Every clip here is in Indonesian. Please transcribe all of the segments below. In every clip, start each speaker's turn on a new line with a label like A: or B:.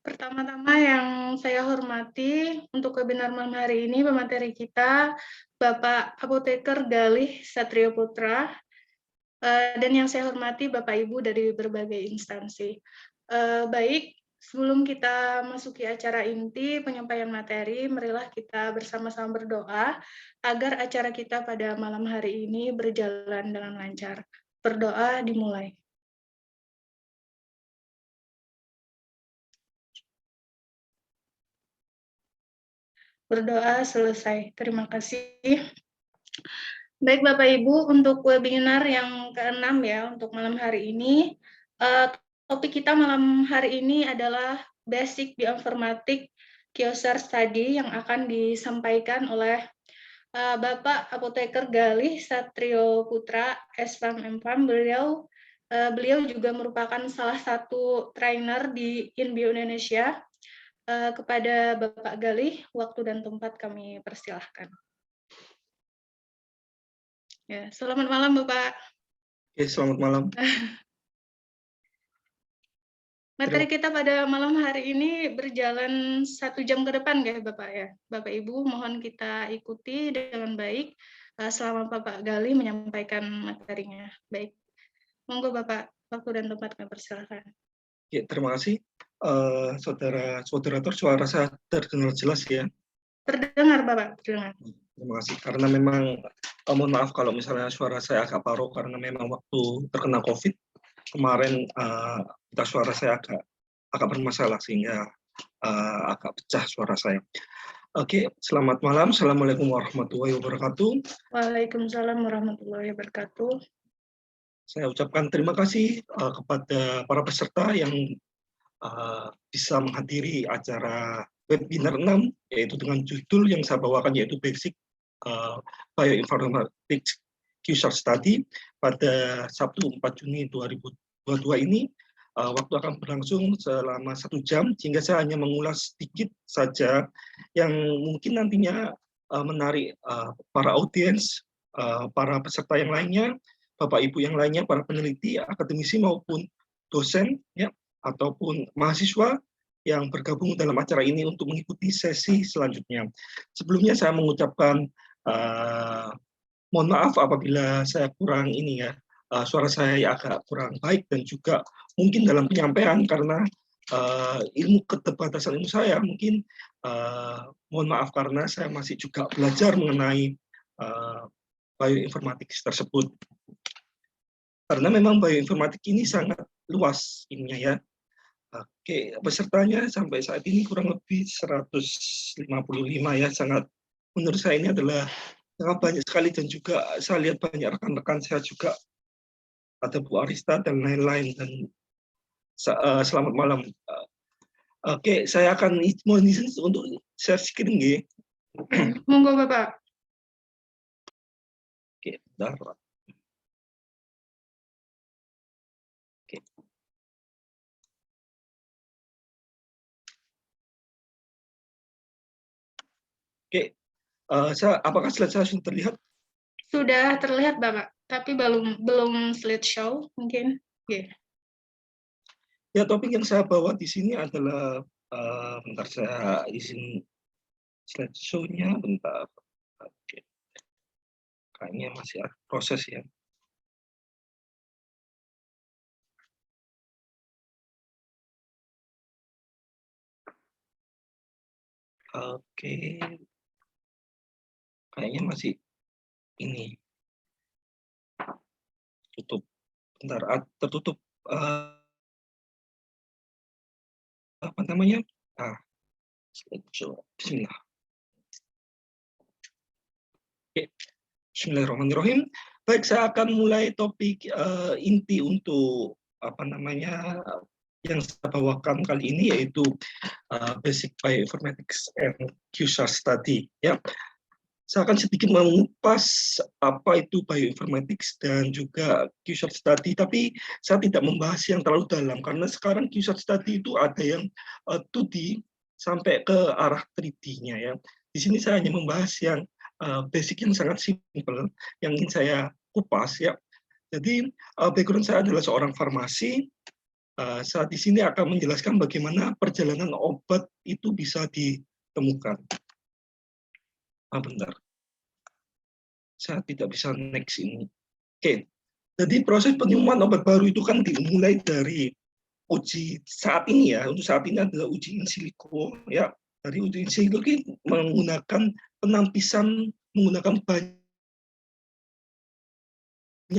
A: Pertama-tama yang saya hormati untuk webinar malam hari ini pemateri kita Bapak Apoteker Galih Satrio Putra, dan yang saya hormati Bapak Ibu dari berbagai instansi. Baik, sebelum kita masuki acara inti penyampaian materi, marilah kita bersama-sama berdoa agar acara kita pada malam hari ini berjalan dengan lancar. Berdoa dimulai. Berdoa selesai. Terima kasih. Baik Bapak Ibu, untuk webinar yang ke-6 ya, untuk malam hari ini, topik kita malam hari ini adalah Basic Bioinformatik Kioser Study yang akan disampaikan oleh Bapak Apoteker Galih Satrio Putra, S.Pharm M.Pharm. Beliau juga merupakan salah satu trainer di InBio Indonesia. Kepada Bapak Galih, waktu dan tempat kami persilahkan. Ya, selamat malam Bapak.
B: Oke, selamat malam.
A: Materi kita pada malam hari ini berjalan 1 jam ke depan ya Bapak ya. Bapak Ibu mohon kita ikuti dengan baik selama Bapak Galih menyampaikan materinya. Baik, monggo Bapak, waktu dan tempat kami persilakan.
B: Ya, terima kasih. Saudara moderator, suara saya terdengar jelas ya?
A: Terdengar Bapak, terdengar.
B: Terima kasih. Karena memang, mohon maaf kalau misalnya suara saya agak parau, karena memang waktu terkena COVID, kemarin suara saya agak bermasalah, sehingga agak pecah suara saya. Oke, selamat malam. Assalamualaikum warahmatullahi wabarakatuh.
A: Waalaikumsalam warahmatullahi wabarakatuh.
B: Saya ucapkan terima kasih kepada para peserta yang bisa menghadiri acara webinar 6, yaitu dengan judul yang saya bawakan, yaitu Basic Bioinformatics Q-Sharp Study pada Sabtu 4 Juni 2022 ini. Waktu akan berlangsung selama 1 jam, sehingga saya hanya mengulas sedikit saja yang mungkin nantinya menarik para audiens, para peserta yang lainnya, Bapak Ibu yang lainnya, para peneliti, akademisi maupun dosen, ya, ataupun mahasiswa yang bergabung dalam acara ini untuk mengikuti sesi selanjutnya. Sebelumnya saya mengucapkan mohon maaf apabila saya kurang ini ya, suara saya agak kurang baik, dan juga mungkin dalam penyampaian karena keterbatasan ilmu saya, mungkin mohon maaf karena saya masih juga belajar mengenai bioinformatics tersebut. Karena memang bioinformatik ini sangat luas ininya ya. Oke, pesertanya sampai saat ini kurang lebih 155 ya, sangat menurut saya ini adalah sangat banyak sekali, dan juga saya lihat banyak rekan-rekan saya juga, ada Bu Arista dan lain-lain, dan selamat malam. Oke, saya akan mohon izin untuk share screen ya.
A: Monggo Bapak.
B: Oke, bentar. Oke, apakah slide saya sudah terlihat?
A: Sudah terlihat Bapak, tapi belum slideshow mungkin. Yeah.
B: Ya, topik yang saya bawa di sini adalah, bentar saya izin slideshow-nya, bentar. Oke. Kayaknya masih ada proses ya. Oke. Kayaknya masih ini. Tutup. Bentar, tertutup. Apa namanya? Bismillah. Oke. Bismillahirrahmanirrahim. Baik, saya akan mulai topik inti untuk apa namanya yang saya bawakan kali ini, yaitu Basic Bioinformatics and Q-Sharp Study. Ya, saya akan sedikit mengupas apa itu bioinformatics dan juga Q-Sharp Study, tapi saya tidak membahas yang terlalu dalam, karena sekarang Q-Sharp Study itu ada yang 2D sampai ke arah 3D-nya ya. Di sini saya hanya membahas yang basic yang sangat simpel yang ingin saya kupas ya. Jadi background saya adalah seorang farmasi, saat di sini akan menjelaskan bagaimana perjalanan obat itu bisa ditemukan. Bentar, saya tidak bisa next ini. Oke, jadi proses penemuan obat baru itu kan dimulai dari uji saat ini ya. Untuk saat ini adalah uji in silico ya. Dari uji in silico ini menggunakan penampisan menggunakan banyak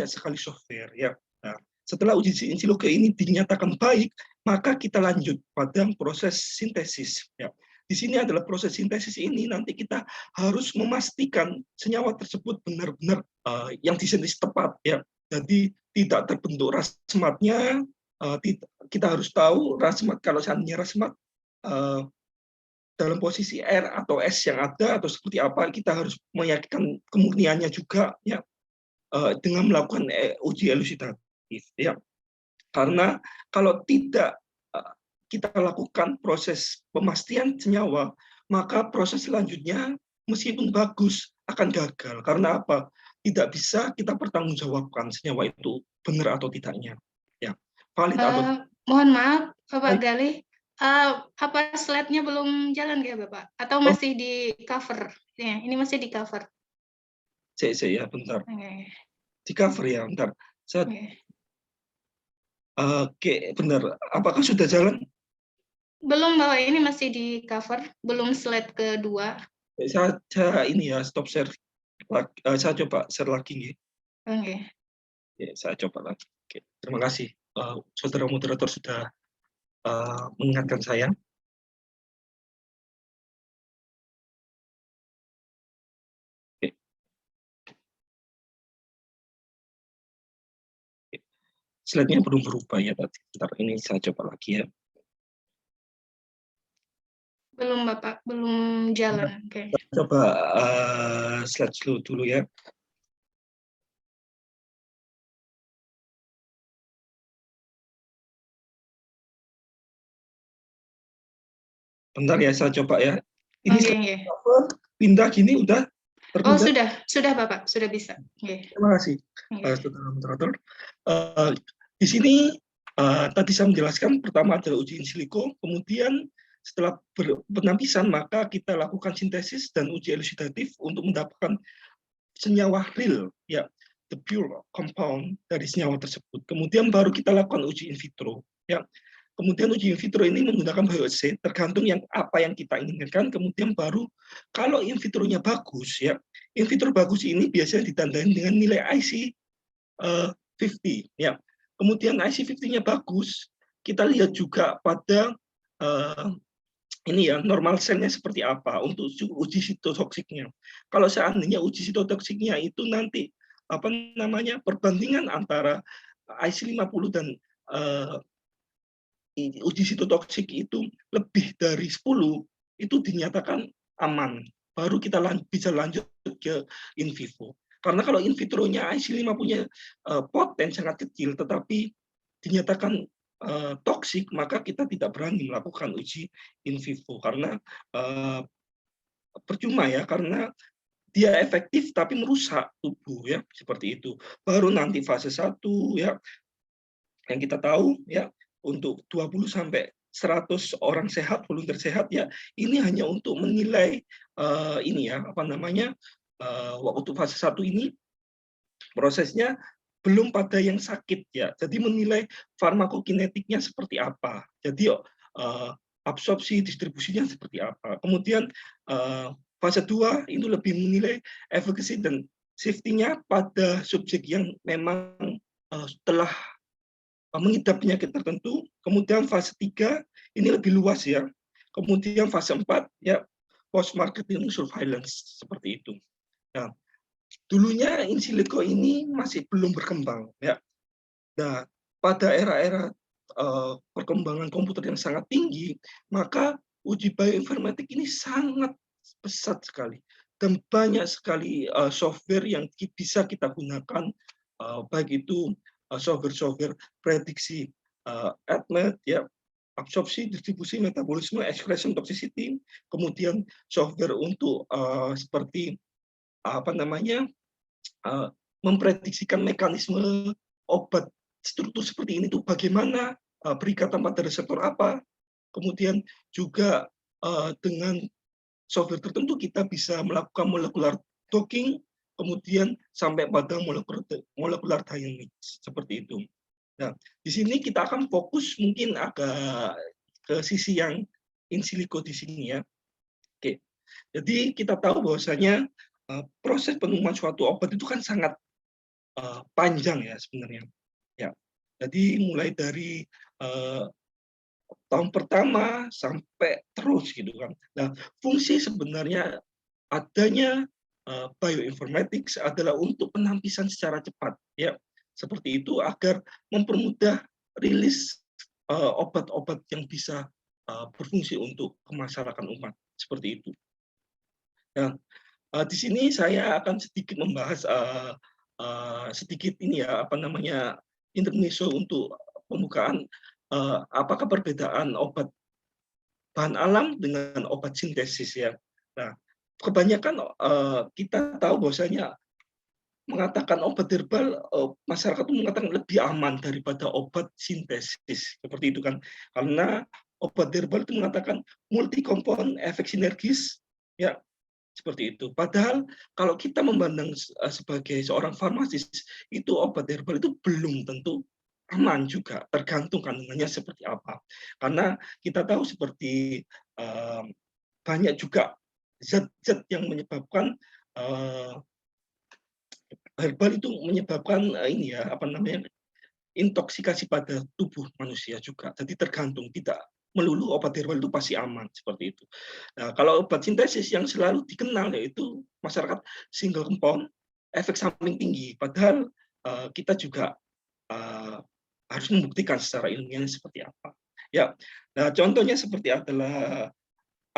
B: sekali software ya. Nah, setelah uji in silico ini dinyatakan baik, maka kita lanjut pada proses sintesis ya. Di sini adalah proses sintesis ini nanti kita harus memastikan senyawa tersebut benar-benar yang disintesis tepat ya. Jadi tidak terbentuk rasmatnya, kita harus tahu rasmat, kalau seandainya rasmat dalam posisi R atau S yang ada atau seperti apa, kita harus meyakinkan kemurniannya juga ya, dengan melakukan uji elusidatif ya. Karena kalau tidak kita lakukan proses pemastian senyawa, maka proses selanjutnya meskipun bagus akan gagal. Karena apa? Tidak bisa kita pertanggungjawabkan senyawa itu benar atau tidaknya. Ya, valid atau
A: Mohon maaf, Bapak Galih, apa slide-nya belum jalan ya, Bapak? Atau masih di cover? Ya, ini masih di cover.
B: ya, bentar. Di cover ya, bentar. Oke, benar. Apakah sudah jalan?
A: Belum, Bapak. Ini masih di cover, belum slide kedua.
B: Saya ini ya, stop share. Saya coba share lagi.
A: Oke.
B: Saya coba lagi. Oke, terima kasih. Saudara moderator sudah mengingatkan saya. Oke. Slide-nya belum berubah ya tadi. Bentar, ini saya coba lagi ya.
A: Belum, Bapak. Belum jalan. Oke.
B: Coba slide dulu ya. Bentar ya, saya coba ya. Ini pindah gini udah terpindah.
A: Oh, sudah Bapak, sudah bisa.
B: Terima kasih, saudara moderator. Di sini tadi saya menjelaskan pertama adalah uji in silico, kemudian setelah penampisan maka kita lakukan sintesis dan uji elusidatif untuk mendapatkan senyawa real, ya, the pure compound dari senyawa tersebut. Kemudian baru kita lakukan uji in vitro, ya. Kemudian uji in vitro ini menggunakan bioassay, tergantung apa yang kita inginkan. Kemudian baru kalau in vitro-nya bagus, ya, in vitro bagus ini biasanya ditandai dengan nilai IC50, ya. Kemudian IC50-nya bagus, kita lihat juga pada ini ya, normal selnya seperti apa untuk uji sitotoksiknya. Kalau seandainya uji sitotoksiknya itu nanti apa namanya perbandingan antara IC50 dan uji sitotoksik itu lebih dari 10, itu dinyatakan aman. Baru kita bisa lanjut ke in vivo. Karena kalau in vitro-nya IC5 punya poten sangat kecil, tetapi dinyatakan toksik, maka kita tidak berani melakukan uji in vivo. Karena percuma ya, karena dia efektif tapi merusak tubuh ya, seperti itu. Baru nanti fase 1 ya, yang kita tahu ya, untuk 20 sampai 100 orang sehat, volunteer sehat ya, ini hanya untuk menilai ini ya, apa namanya, waktu fase 1 ini prosesnya belum pada yang sakit ya. Jadi menilai farmakokinetiknya seperti apa. Jadi absorpsi distribusinya seperti apa. Kemudian fase 2 itu lebih menilai efficacy dan safety-nya pada subjek yang memang telah mengidap penyakit tertentu. Kemudian fase 3 ini lebih luas ya. Kemudian fase 4 ya, post marketing surveillance seperti itu. Nah, dulunya in silico ini masih belum berkembang ya. Nah, pada era-era perkembangan komputer yang sangat tinggi, maka uji bioinformatik ini sangat pesat sekali dan banyak sekali software yang bisa kita gunakan, baik itu software prediksi ADMET ya, absorpsi, distribusi, metabolisme, expression, toxicity, kemudian software untuk seperti apa namanya, memprediksikan mekanisme obat struktur seperti ini tuh bagaimana berikatan pada reseptor apa, kemudian juga dengan software tertentu kita bisa melakukan molecular docking, kemudian sampai pada molecular dynamics, seperti itu. Nah, di sini kita akan fokus mungkin agak ke sisi yang in silico di sini ya. Oke, jadi kita tahu bahwasanya proses penemuan suatu obat itu kan sangat panjang ya sebenarnya. Ya, jadi mulai dari tahun pertama sampai terus gitu kan. Nah, fungsi sebenarnya adanya bioinformatics adalah untuk penampisan secara cepat, ya seperti itu agar mempermudah rilis obat-obat yang bisa berfungsi untuk kemaslahatan umat, seperti itu. Nah, di sini saya akan sedikit membahas sedikit ini ya apa namanya intermezzo untuk pembukaan apakah perbedaan obat bahan alam dengan obat sintesis ya. Nah, kebanyakan kita tahu bahwasanya mengatakan obat herbal, masyarakat itu mengatakan lebih aman daripada obat sintesis, seperti itu kan. Karena obat herbal itu mengatakan multi compound efek sinergis, ya seperti itu. Padahal kalau kita memandang sebagai seorang farmasis, itu obat herbal itu belum tentu aman juga, tergantung kandungannya seperti apa. Karena kita tahu seperti banyak juga zat-zat yang menyebabkan herbal itu menyebabkan ini ya apa namanya intoksikasi pada tubuh manusia juga. Jadi tergantung, tidak melulu obat herbal itu pasti aman seperti itu. Nah, kalau obat sintesis yang selalu dikenal yaitu masyarakat single compound, efek samping tinggi. Padahal kita juga harus membuktikan secara ilmiah seperti apa. Ya, nah contohnya seperti adalah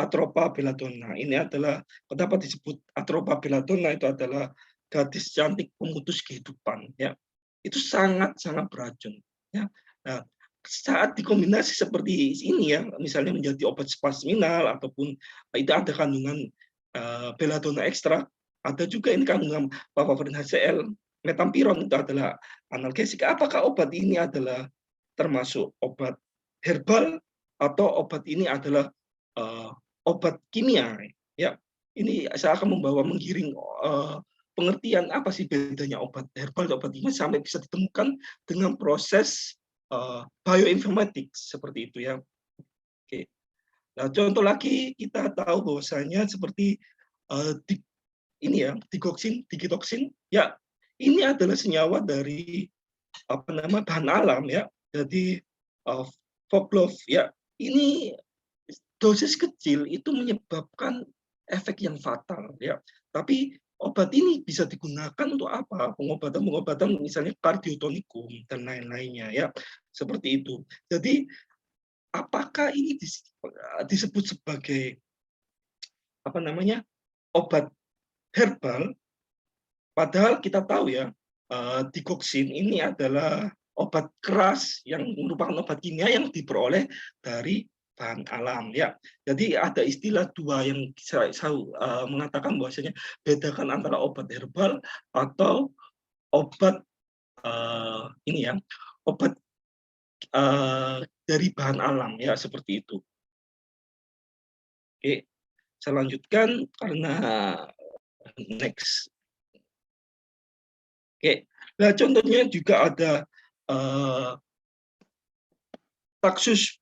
B: atropa belladonna. Ini adalah kenapa disebut atropa belladonna, itu adalah gadis cantik pemutus kehidupan. Ya, itu sangat-sangat beracun. Ya. Nah, saat dikombinasi seperti ini ya, misalnya menjadi obat spasminal ataupun itu ada kandungan belladonna ekstrak, ada juga ini kandungan papaverin HCl, metampiron itu adalah analgesik. Apakah obat ini adalah termasuk obat herbal atau obat ini adalah obat kimia? Ya, ini saya akan menggiring pengertian apa sih bedanya obat herbal dan obat kimia sampai bisa ditemukan dengan proses bioinformatics seperti itu ya. Oke. Nah, contoh lagi kita tahu bahwasanya seperti ini ya, digitoksin, ya ini adalah senyawa dari apa nama bahan alam ya. Jadi Foglov ya, ini dosis kecil itu menyebabkan efek yang fatal ya. Tapi obat ini bisa digunakan untuk apa? Pengobatan misalnya kardiotonikum dan lain-lainnya ya. Seperti itu. Jadi apakah ini disebut sebagai apa namanya? Obat herbal? Padahal kita tahu ya, digoxin ini adalah obat keras yang merupakan obat kimia yang diperoleh dari bahan alam ya. Jadi ada istilah dua yang saya mengatakan bahwasanya bedakan antara obat herbal atau obat ini ya, obat dari bahan alam ya seperti itu. Oke, saya lanjutkan karena next. Oke, nah contohnya juga ada Taxus,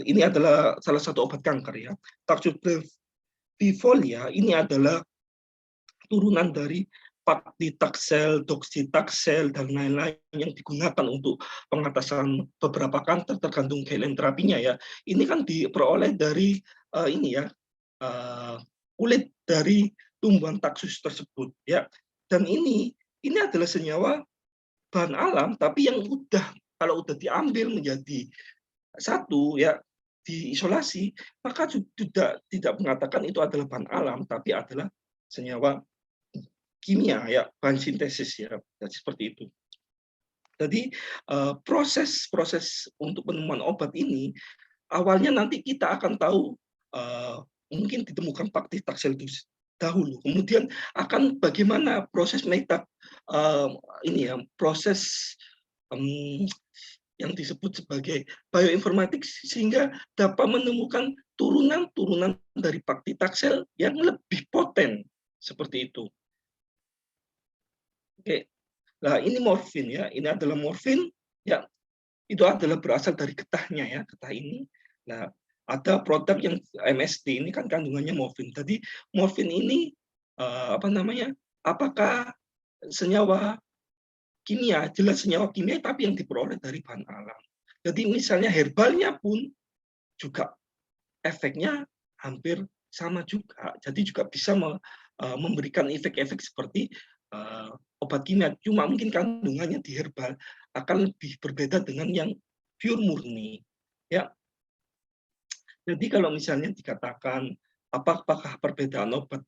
B: ini adalah salah satu obat kanker ya. Taxus brevifolia ini adalah turunan dari paclitaxel, docetaxel dan lain-lain yang digunakan untuk pengatasan beberapa kanker tergantung guideline terapinya ya. Ini kan diperoleh dari ini ya kulit dari tumbuhan Taxus tersebut ya. Dan ini adalah senyawa bahan alam tapi yang kalau udah diambil menjadi satu ya diisolasi, maka tidak mengatakan itu adalah bahan alam tapi adalah senyawa kimia ya, bahan sintesis ya. Jadi seperti itu. Jadi proses untuk penemuan obat ini awalnya nanti kita akan tahu mungkin ditemukan paclitaxel dahulu, kemudian akan bagaimana proses ini ya, proses yang disebut sebagai bioinformatics sehingga dapat menemukan turunan-turunan dari paclitaxel yang lebih poten seperti itu. Oke. Nah, ini morfin ya. Ini adalah morfin ya. Itu adalah berasal dari getahnya ya, getah ini. Nah, ada produk yang MST ini kan kandungannya morfin. Jadi morfin ini apa namanya? Apakah senyawa kimia, jelas senyawa kimia tapi yang diperoleh dari bahan alam. Jadi misalnya herbalnya pun juga efeknya hampir sama juga. Jadi juga bisa memberikan efek-efek seperti obat kimia. Cuma mungkin kandungannya di herbal akan lebih berbeda dengan yang pure murni. Ya, jadi kalau misalnya dikatakan apakah perbedaan obat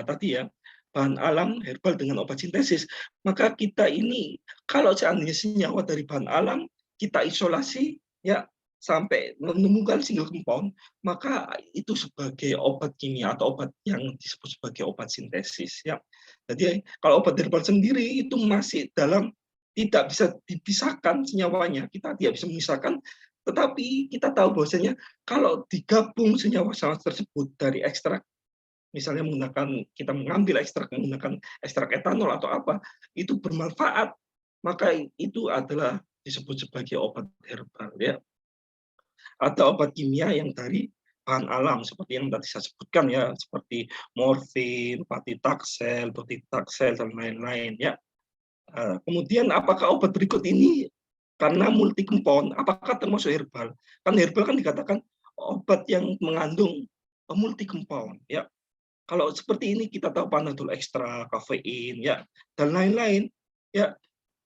B: tadi ya bahan alam herbal dengan obat sintesis, maka kita ini kalau seandainya senyawa dari bahan alam kita isolasi ya sampai menemukan single compound, maka itu sebagai obat kimia atau obat yang disebut sebagai obat sintesis ya. Jadi kalau obat herbal sendiri itu masih dalam tidak bisa dipisahkan senyawanya, kita tidak bisa memisahkan, tetapi kita tahu bahwasanya kalau digabung senyawa-senyawa tersebut dari ekstrak, misalnya kita mengambil ekstrak menggunakan ekstrak etanol atau apa, itu bermanfaat, maka itu adalah disebut sebagai obat herbal ya. Atau obat kimia yang dari bahan alam seperti yang tadi saya sebutkan ya, seperti morfin, paclitaxel, docetaxel dan lain-lain ya. Kemudian apakah obat berikut ini karena multi compound, apakah termasuk herbal? Kan herbal kan dikatakan obat yang mengandung multi compound ya. Kalau seperti ini kita tahu panadol ekstra, kafein ya dan lain-lain ya,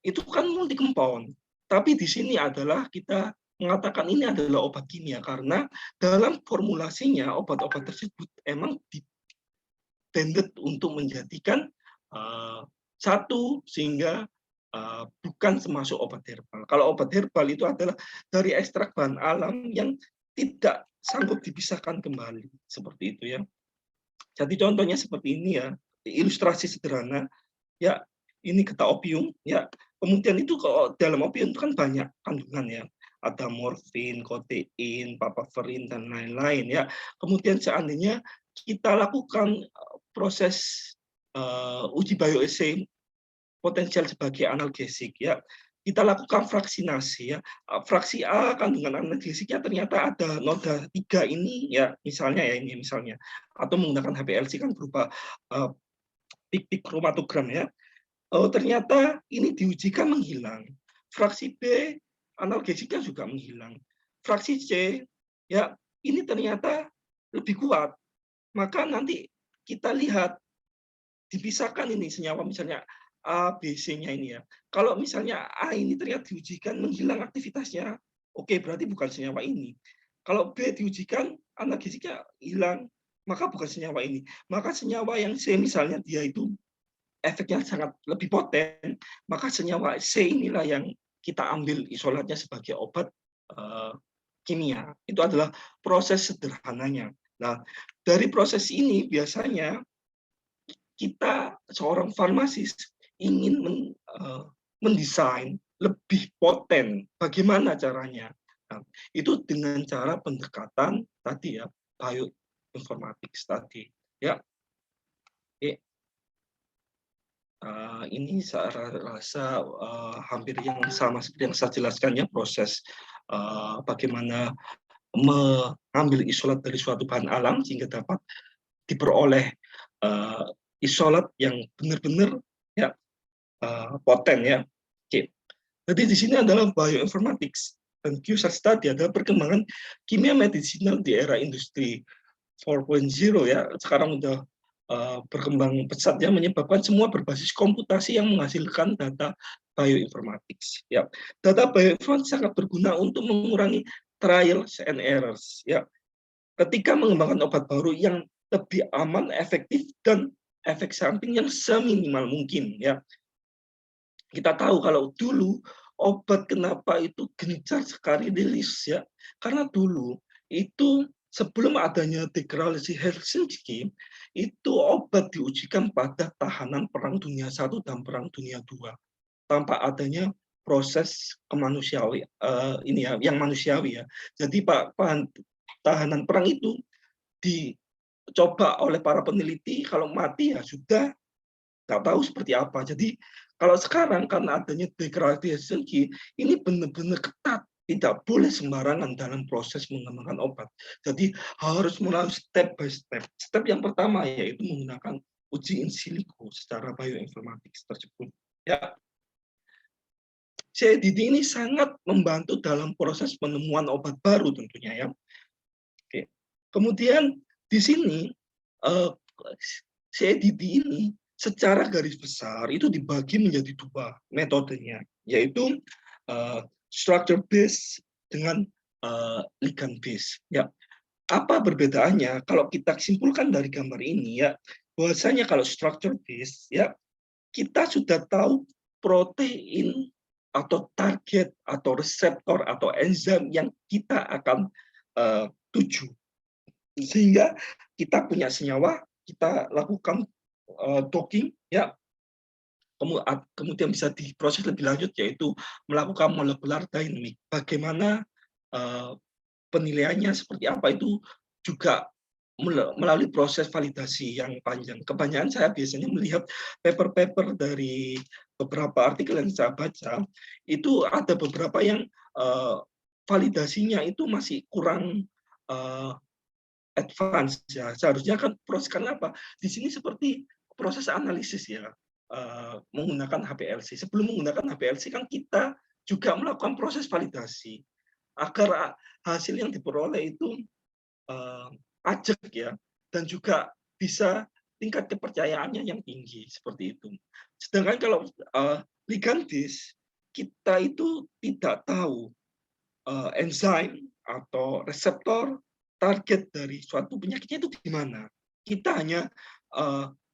B: itu kan multi compound. Tapi di sini adalah kita mengatakan ini adalah obat kimia karena dalam formulasinya obat-obat tersebut emang blended untuk menjadikan satu sehingga bukan termasuk obat herbal. Kalau obat herbal itu adalah dari ekstrak bahan alam yang tidak sanggup dipisahkan kembali seperti itu ya. Jadi contohnya seperti ini ya, ilustrasi sederhana ya, ini getah opium ya. Kemudian itu kalau dalam opium itu kan banyak kandungan ya. Ada morfin, kodein, papaverin dan lain-lain ya. Kemudian seandainya kita lakukan proses uji bioassay potensial sebagai analgesik ya, kita lakukan vaksinasi ya. Fraksi A kandungan analgesiknya ternyata ada noda 3 ini ya, misalnya ya ini misalnya, atau menggunakan HPLC kan berupa pik-pik kromatogram ya. Ternyata ini diujikan menghilang. Fraksi B analgesiknya juga menghilang. Fraksi C ya ini ternyata lebih kuat. Maka nanti kita lihat dipisahkan ini senyawa misalnya A, B, C-nya ini ya. Kalau misalnya A ini ternyata diujikan menghilang aktivitasnya, oke berarti bukan senyawa ini. Kalau B diujikan analgesiknya hilang, maka bukan senyawa ini. Maka senyawa yang C misalnya dia itu efeknya sangat lebih poten, maka senyawa C inilah yang kita ambil isolatnya sebagai obat kimia. Itu adalah proses sederhananya. Nah, dari proses ini biasanya kita seorang farmasis ingin mendesain lebih poten. Bagaimana caranya? Nah, itu dengan cara pendekatan tadi ya, bioinformatics tadi. Ya, ini saya rasa hampir yang sama seperti yang saya jelaskan ya, proses bagaimana mengambil isolat dari suatu bahan alam sehingga dapat diperoleh isolat yang benar-benar ya poten ya. Oke. Jadi di sini adalah bioinformatics dan QSAR study adalah perkembangan kimia medisinal di era industri 4.0 ya. Sekarang udah berkembang pesat ya, menyebabkan semua berbasis komputasi yang menghasilkan data bioinformatics ya. Data bioinformatics sangat berguna untuk mengurangi trials and errors ya. Ketika mengembangkan obat baru yang lebih aman, efektif dan efek samping yang seminimal mungkin ya. Kita tahu kalau dulu obat kenapa itu gencar sekali rilis ya. Karena dulu itu sebelum adanya deklarasi Helsinki, itu obat diujikan pada tahanan Perang Dunia I dan Perang Dunia II tanpa adanya proses kemanusiawi ini ya, yang manusiawi ya. Jadi bahan tahanan perang itu dicoba oleh para peneliti, kalau mati ya sudah nggak tahu seperti apa. Jadi kalau sekarang karena adanya degradasi ini benar-benar ketat, tidak boleh sembarangan dalam proses mengembangkan obat. Jadi harus melalui step by step. Step yang pertama yaitu menggunakan uji in silico secara bioinformatics tersebut. Ya, CIDD ini sangat membantu dalam proses penemuan obat baru tentunya ya. Oke. Kemudian di sini CIDD ini secara garis besar itu dibagi menjadi dua metodenya, yaitu structure based dengan ligand based. Ya, apa perbedaannya? Kalau kita simpulkan dari gambar ini ya, bahwasanya kalau structure based ya kita sudah tahu protein atau target atau reseptor atau enzim yang kita akan tuju, sehingga kita punya senyawa, kita lakukan docking ya, kemudian bisa diproses lebih lanjut yaitu melakukan molecular dynamic. Bagaimana penilaiannya seperti apa itu juga melalui proses validasi yang panjang. Kebanyakan saya biasanya melihat paper-paper dari beberapa artikel yang saya baca, itu ada beberapa yang validasinya itu masih kurang advance ya. Seharusnya kan proses apa? Di sini seperti proses analisis ya, menggunakan HPLC. Sebelum menggunakan HPLC kan kita juga melakukan proses validasi agar hasil yang diperoleh itu ajak ya, dan juga bisa tingkat kepercayaannya yang tinggi seperti itu. Sedangkan kalau ligand based kita itu tidak tahu enzim atau reseptor target dari suatu penyakitnya itu di mana. Kita hanya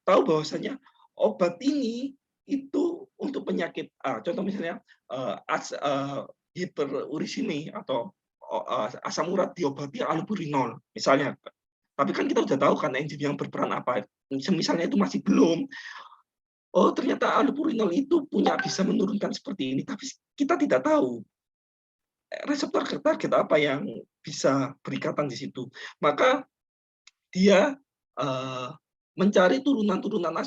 B: tahu bahwasanya obat ini itu untuk penyakit A. Contoh misalnya hiperurisemia atau asam urat diobati allopurinol misalnya. Tapi kan kita sudah tahu kan enzim yang berperan apa. Misalnya itu masih belum. Oh ternyata allopurinol itu bisa menurunkan seperti ini. Tapi kita tidak tahu reseptor target apa yang bisa berikatan di situ. Maka dia mencari turunan-turunan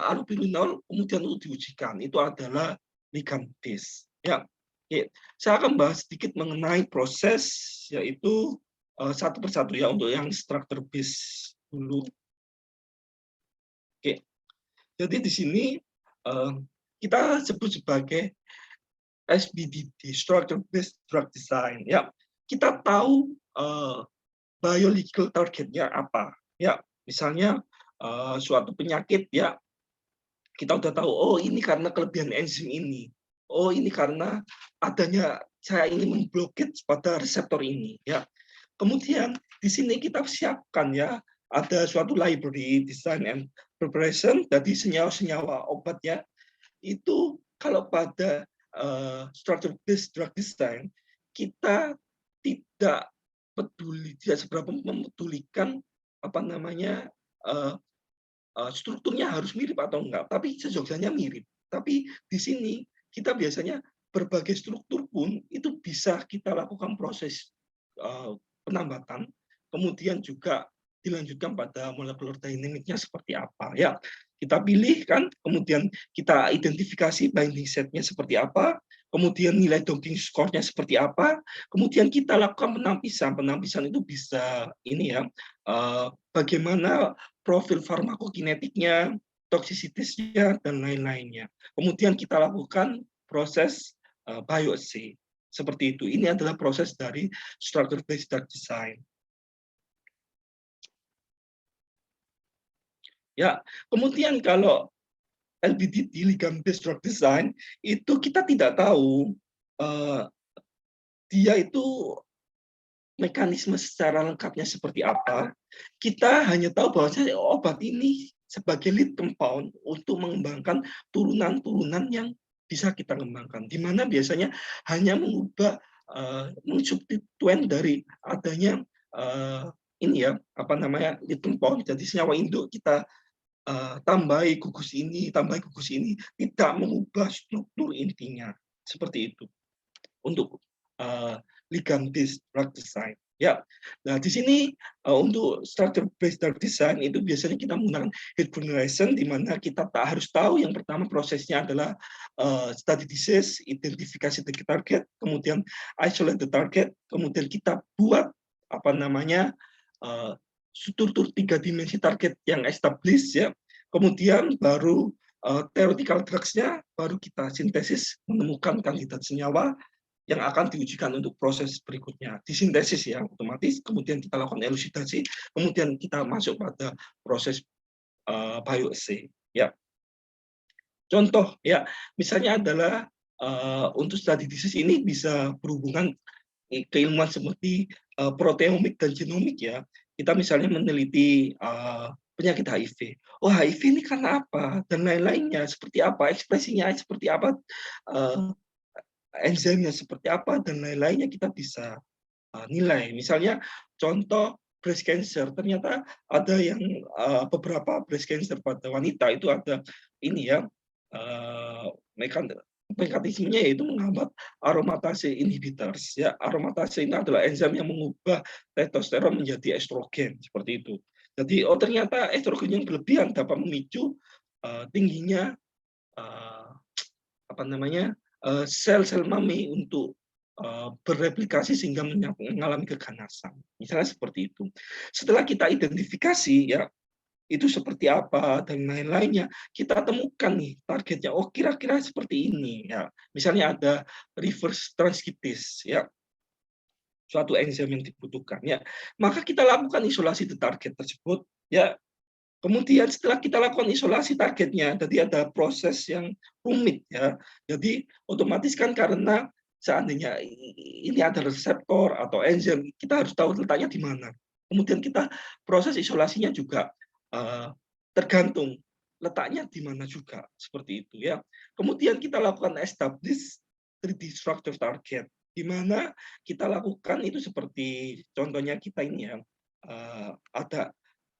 B: allopurinol kemudian untuk diujikan. Itu adalah ligand based. Ya, saya akan bahas sedikit mengenai proses, yaitu satu persatu ya, untuk yang structure based dulu. Oke, jadi di sini kita sebut sebagai SBDD, Structure Based Drug Design. Ya, kita tahu biological targetnya apa. Ya, misalnya suatu penyakit ya, kita udah tahu. Oh ini karena kelebihan enzim ini. Oh ini karena adanya saya ingin memblokir pada reseptor ini. Ya, kemudian di sini kita siapkan ya, ada suatu library design and preparation, jadi senyawa-senyawa obatnya itu kalau pada structure based drug design kita tidak seberapa mempedulikan apa namanya strukturnya harus mirip atau enggak, tapi sejogjanya mirip. Tapi di sini kita biasanya berbagai struktur pun itu bisa kita lakukan proses penambatan, kemudian juga dilanjutkan pada molecular dynamic-nya seperti apa. Ya, kita pilih kan, kemudian kita identifikasi binding set-nya seperti apa, kemudian nilai docking score-nya seperti apa, kemudian kita lakukan penampisan. Penampisan itu bisa ini ya, bagaimana profil farmakokinetiknya, toksisitasnya, dan lain-lainnya. Kemudian kita lakukan proses biopsy. Seperti itu. Ini adalah proses dari structure based drug design. Ya, kemudian kalau LBDD, ligand based drug design, itu kita tidak tahu dia itu mekanisme secara lengkapnya seperti apa. Kita hanya tahu bahwa obat ini sebagai lead compound untuk mengembangkan turunan-turunan yang bisa kita kembangkan, di mana biasanya hanya mengubah substituen dari adanya ini ya, apa namanya, lead compound. Jadi senyawa induk kita tambahi gugus ini, tidak mengubah struktur intinya. seperti itu untuk ligand based drug design. Ya, nah di sini untuk structure based drug design itu biasanya kita menggunakan hit generation, di mana kita tak harus tahu yang pertama prosesnya adalah study disease, identifikasi the target, kemudian isolate the target, kemudian kita buat apa namanya struktur tiga dimensi target yang established ya, kemudian baru theoretical drugs-nya baru kita sintesis menemukan kandidat senyawa yang akan diujikan untuk proses berikutnya. Disintesis ya, otomatis, kemudian kita lakukan elusidasi, kemudian kita masuk pada proses bioassay. Ya. Contoh ya, misalnya adalah untuk study disease ini bisa berhubungan keilmuan seperti proteomik dan genomik ya. Kita misalnya meneliti penyakit HIV. Oh, HIV ini karena apa? Dan lain-lainnya, seperti apa? Ekspresinya seperti apa? Enzimnya seperti apa dan lain-lainnya kita bisa nilai. Misalnya contoh breast cancer, ternyata ada yang beberapa breast cancer pada wanita itu ada ini ya mekanismenya yaitu menghambat aromatase inhibitors ya. Aromatase ini adalah enzim yang mengubah testosteron menjadi estrogen seperti itu. Jadi oh ternyata estrogen yang berlebihan dapat memicu tingginya apa namanya sel-sel mami untuk bereplikasi sehingga mengalami keganasan. Misalnya seperti itu. Setelah kita identifikasi ya itu seperti apa dan lain-lainnya, kita temukan nih targetnya. Oh kira-kira seperti ini ya. Misalnya ada reverse transcriptase ya, suatu enzim yang dibutuhkan ya. Maka kita lakukan isolasi the target tersebut ya. Kemudian setelah kita lakukan isolasi targetnya, jadi ada proses yang rumit ya. Jadi otomatis kan karena seandainya ini ada reseptor atau enzim, kita harus tahu letaknya di mana. Kemudian kita proses isolasinya juga tergantung letaknya di mana juga seperti itu ya. Kemudian kita lakukan establish 3D structure target, di mana kita lakukan itu seperti contohnya kita ini ya ada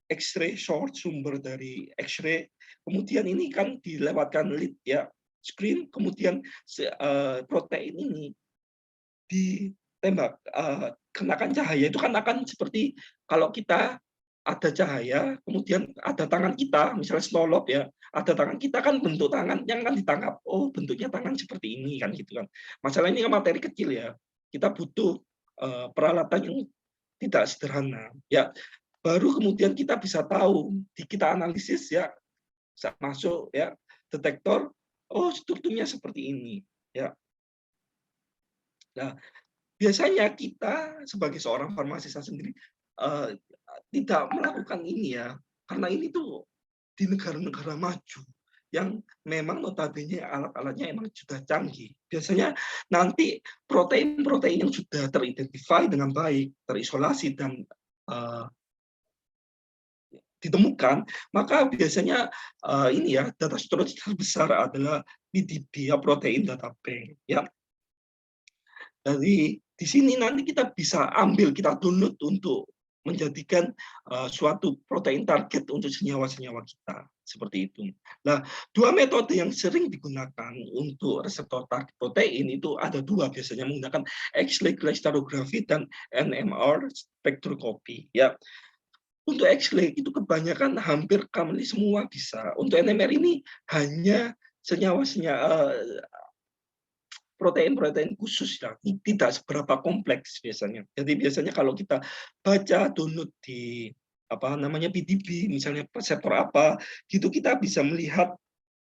B: X-ray short sumber dari X-ray, kemudian ini kan dilewatkan lead ya screen, kemudian protein ini ditembak kenakan cahaya itu kan akan seperti kalau kita ada cahaya, kemudian ada tangan kita, misalnya snolop ya, ada tangan kita kan bentuk tangan yang kan ditangkap, oh bentuknya tangan seperti ini kan gitu kan. Masalah ini kan materi kecil ya, kita butuh peralatan yang tidak sederhana ya. Baru kemudian kita bisa tahu, kita analisis ya, masuk ya detektor, oh strukturnya seperti ini ya. Nah, biasanya kita sebagai seorang farmasista sendiri tidak melakukan ini ya, karena ini tuh di negara-negara maju yang memang notabene alat-alatnya emang sudah canggih. Biasanya nanti protein-protein yang sudah teridentifikasi dengan baik, terisolasi dan ditemukan, maka biasanya ini ya data storage terbesar adalah PDB ya, protein data bank ya. Jadi di sini nanti kita bisa ambil, kita download untuk menjadikan suatu protein target untuk senyawa-senyawa kita seperti itu. Nah, dua metode yang sering digunakan untuk reseptor target protein itu ada dua, biasanya menggunakan X-ray crystallography dan NMR spectroscopy ya. Untuk X-ray itu kebanyakan hampir commonly semua bisa. Untuk NMR ini hanya senyawa-senyawa protein-protein khusus ya, tidak seberapa kompleks biasanya. Jadi biasanya kalau kita baca download di apa namanya PDB, misalnya reseptor apa, gitu kita bisa melihat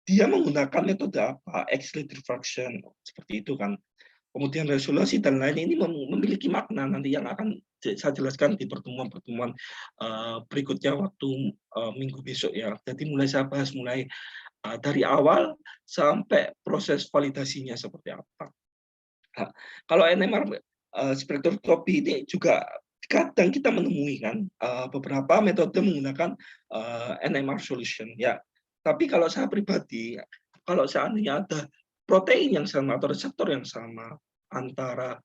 B: dia menggunakan metode apa, X-ray diffraction seperti itu kan. Kemudian resolusi dan lain ini memiliki makna nanti yang akan saya jelaskan di pertemuan-pertemuan berikutnya waktu minggu besok ya. Jadi mulai saya bahas mulai dari awal sampai proses validasinya seperti apa. Nah, kalau NMR spektroskopi ini juga kadang kita menemui kan beberapa metode menggunakan NMR solution ya. Tapi kalau saya pribadi, kalau seandainya ada protein yang sama atau reseptor yang sama antara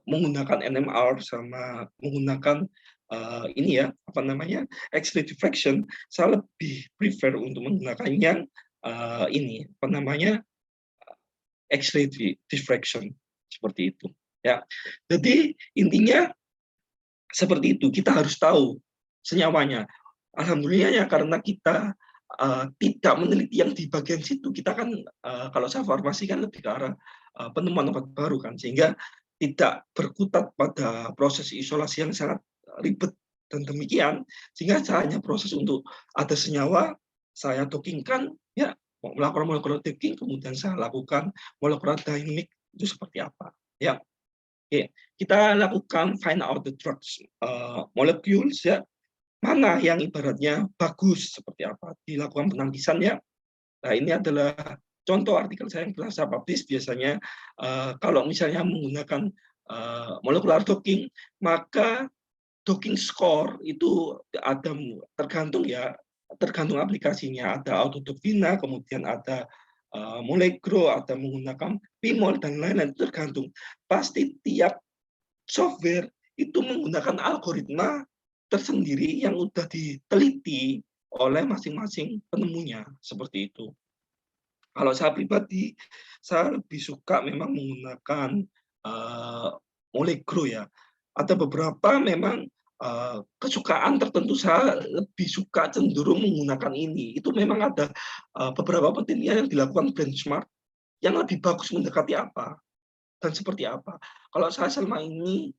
B: menggunakan NMR sama menggunakan ini ya apa namanya X-ray diffraction, saya lebih prefer untuk menggunakan yang ini apa namanya X-ray diffraction seperti itu. Ya, jadi intinya seperti itu. Kita harus tahu senyawanya. Alhamdulillahnya karena kita tidak meneliti yang di bagian situ, kita kan kalau saya farmasi kan lebih ke arah penemuan obat baru kan, sehingga tidak berkutat pada proses isolasi yang sangat ribet dan demikian, sehingga saya hanya proses untuk ada senyawa, saya dockingkan, ya melakukan molecular docking, kemudian saya lakukan molecular dynamic itu seperti apa. Ya, oke. Kita lakukan find out the drugs molecules ya, mana yang ibaratnya bagus seperti apa, dilakukan penangkisan ya. Nah, ini adalah contoh artikel saya yang telah saya publish. Biasanya kalau misalnya menggunakan molecular docking, maka docking score itu ada tergantung ya, tergantung aplikasinya. Ada Autodocvina, kemudian ada Molegro, ada menggunakan Pimol dan lain-lain, tergantung. Pasti tiap software itu menggunakan algoritma tersendiri yang sudah diteliti oleh masing-masing penemunya, seperti itu. Kalau saya pribadi, saya lebih suka memang menggunakan Molegro ya. Ada beberapa memang kesukaan tertentu saya lebih suka cenderung menggunakan ini. Itu memang ada beberapa penelitian yang dilakukan benchmark yang lebih bagus mendekati apa dan seperti apa. Kalau saya selama ini,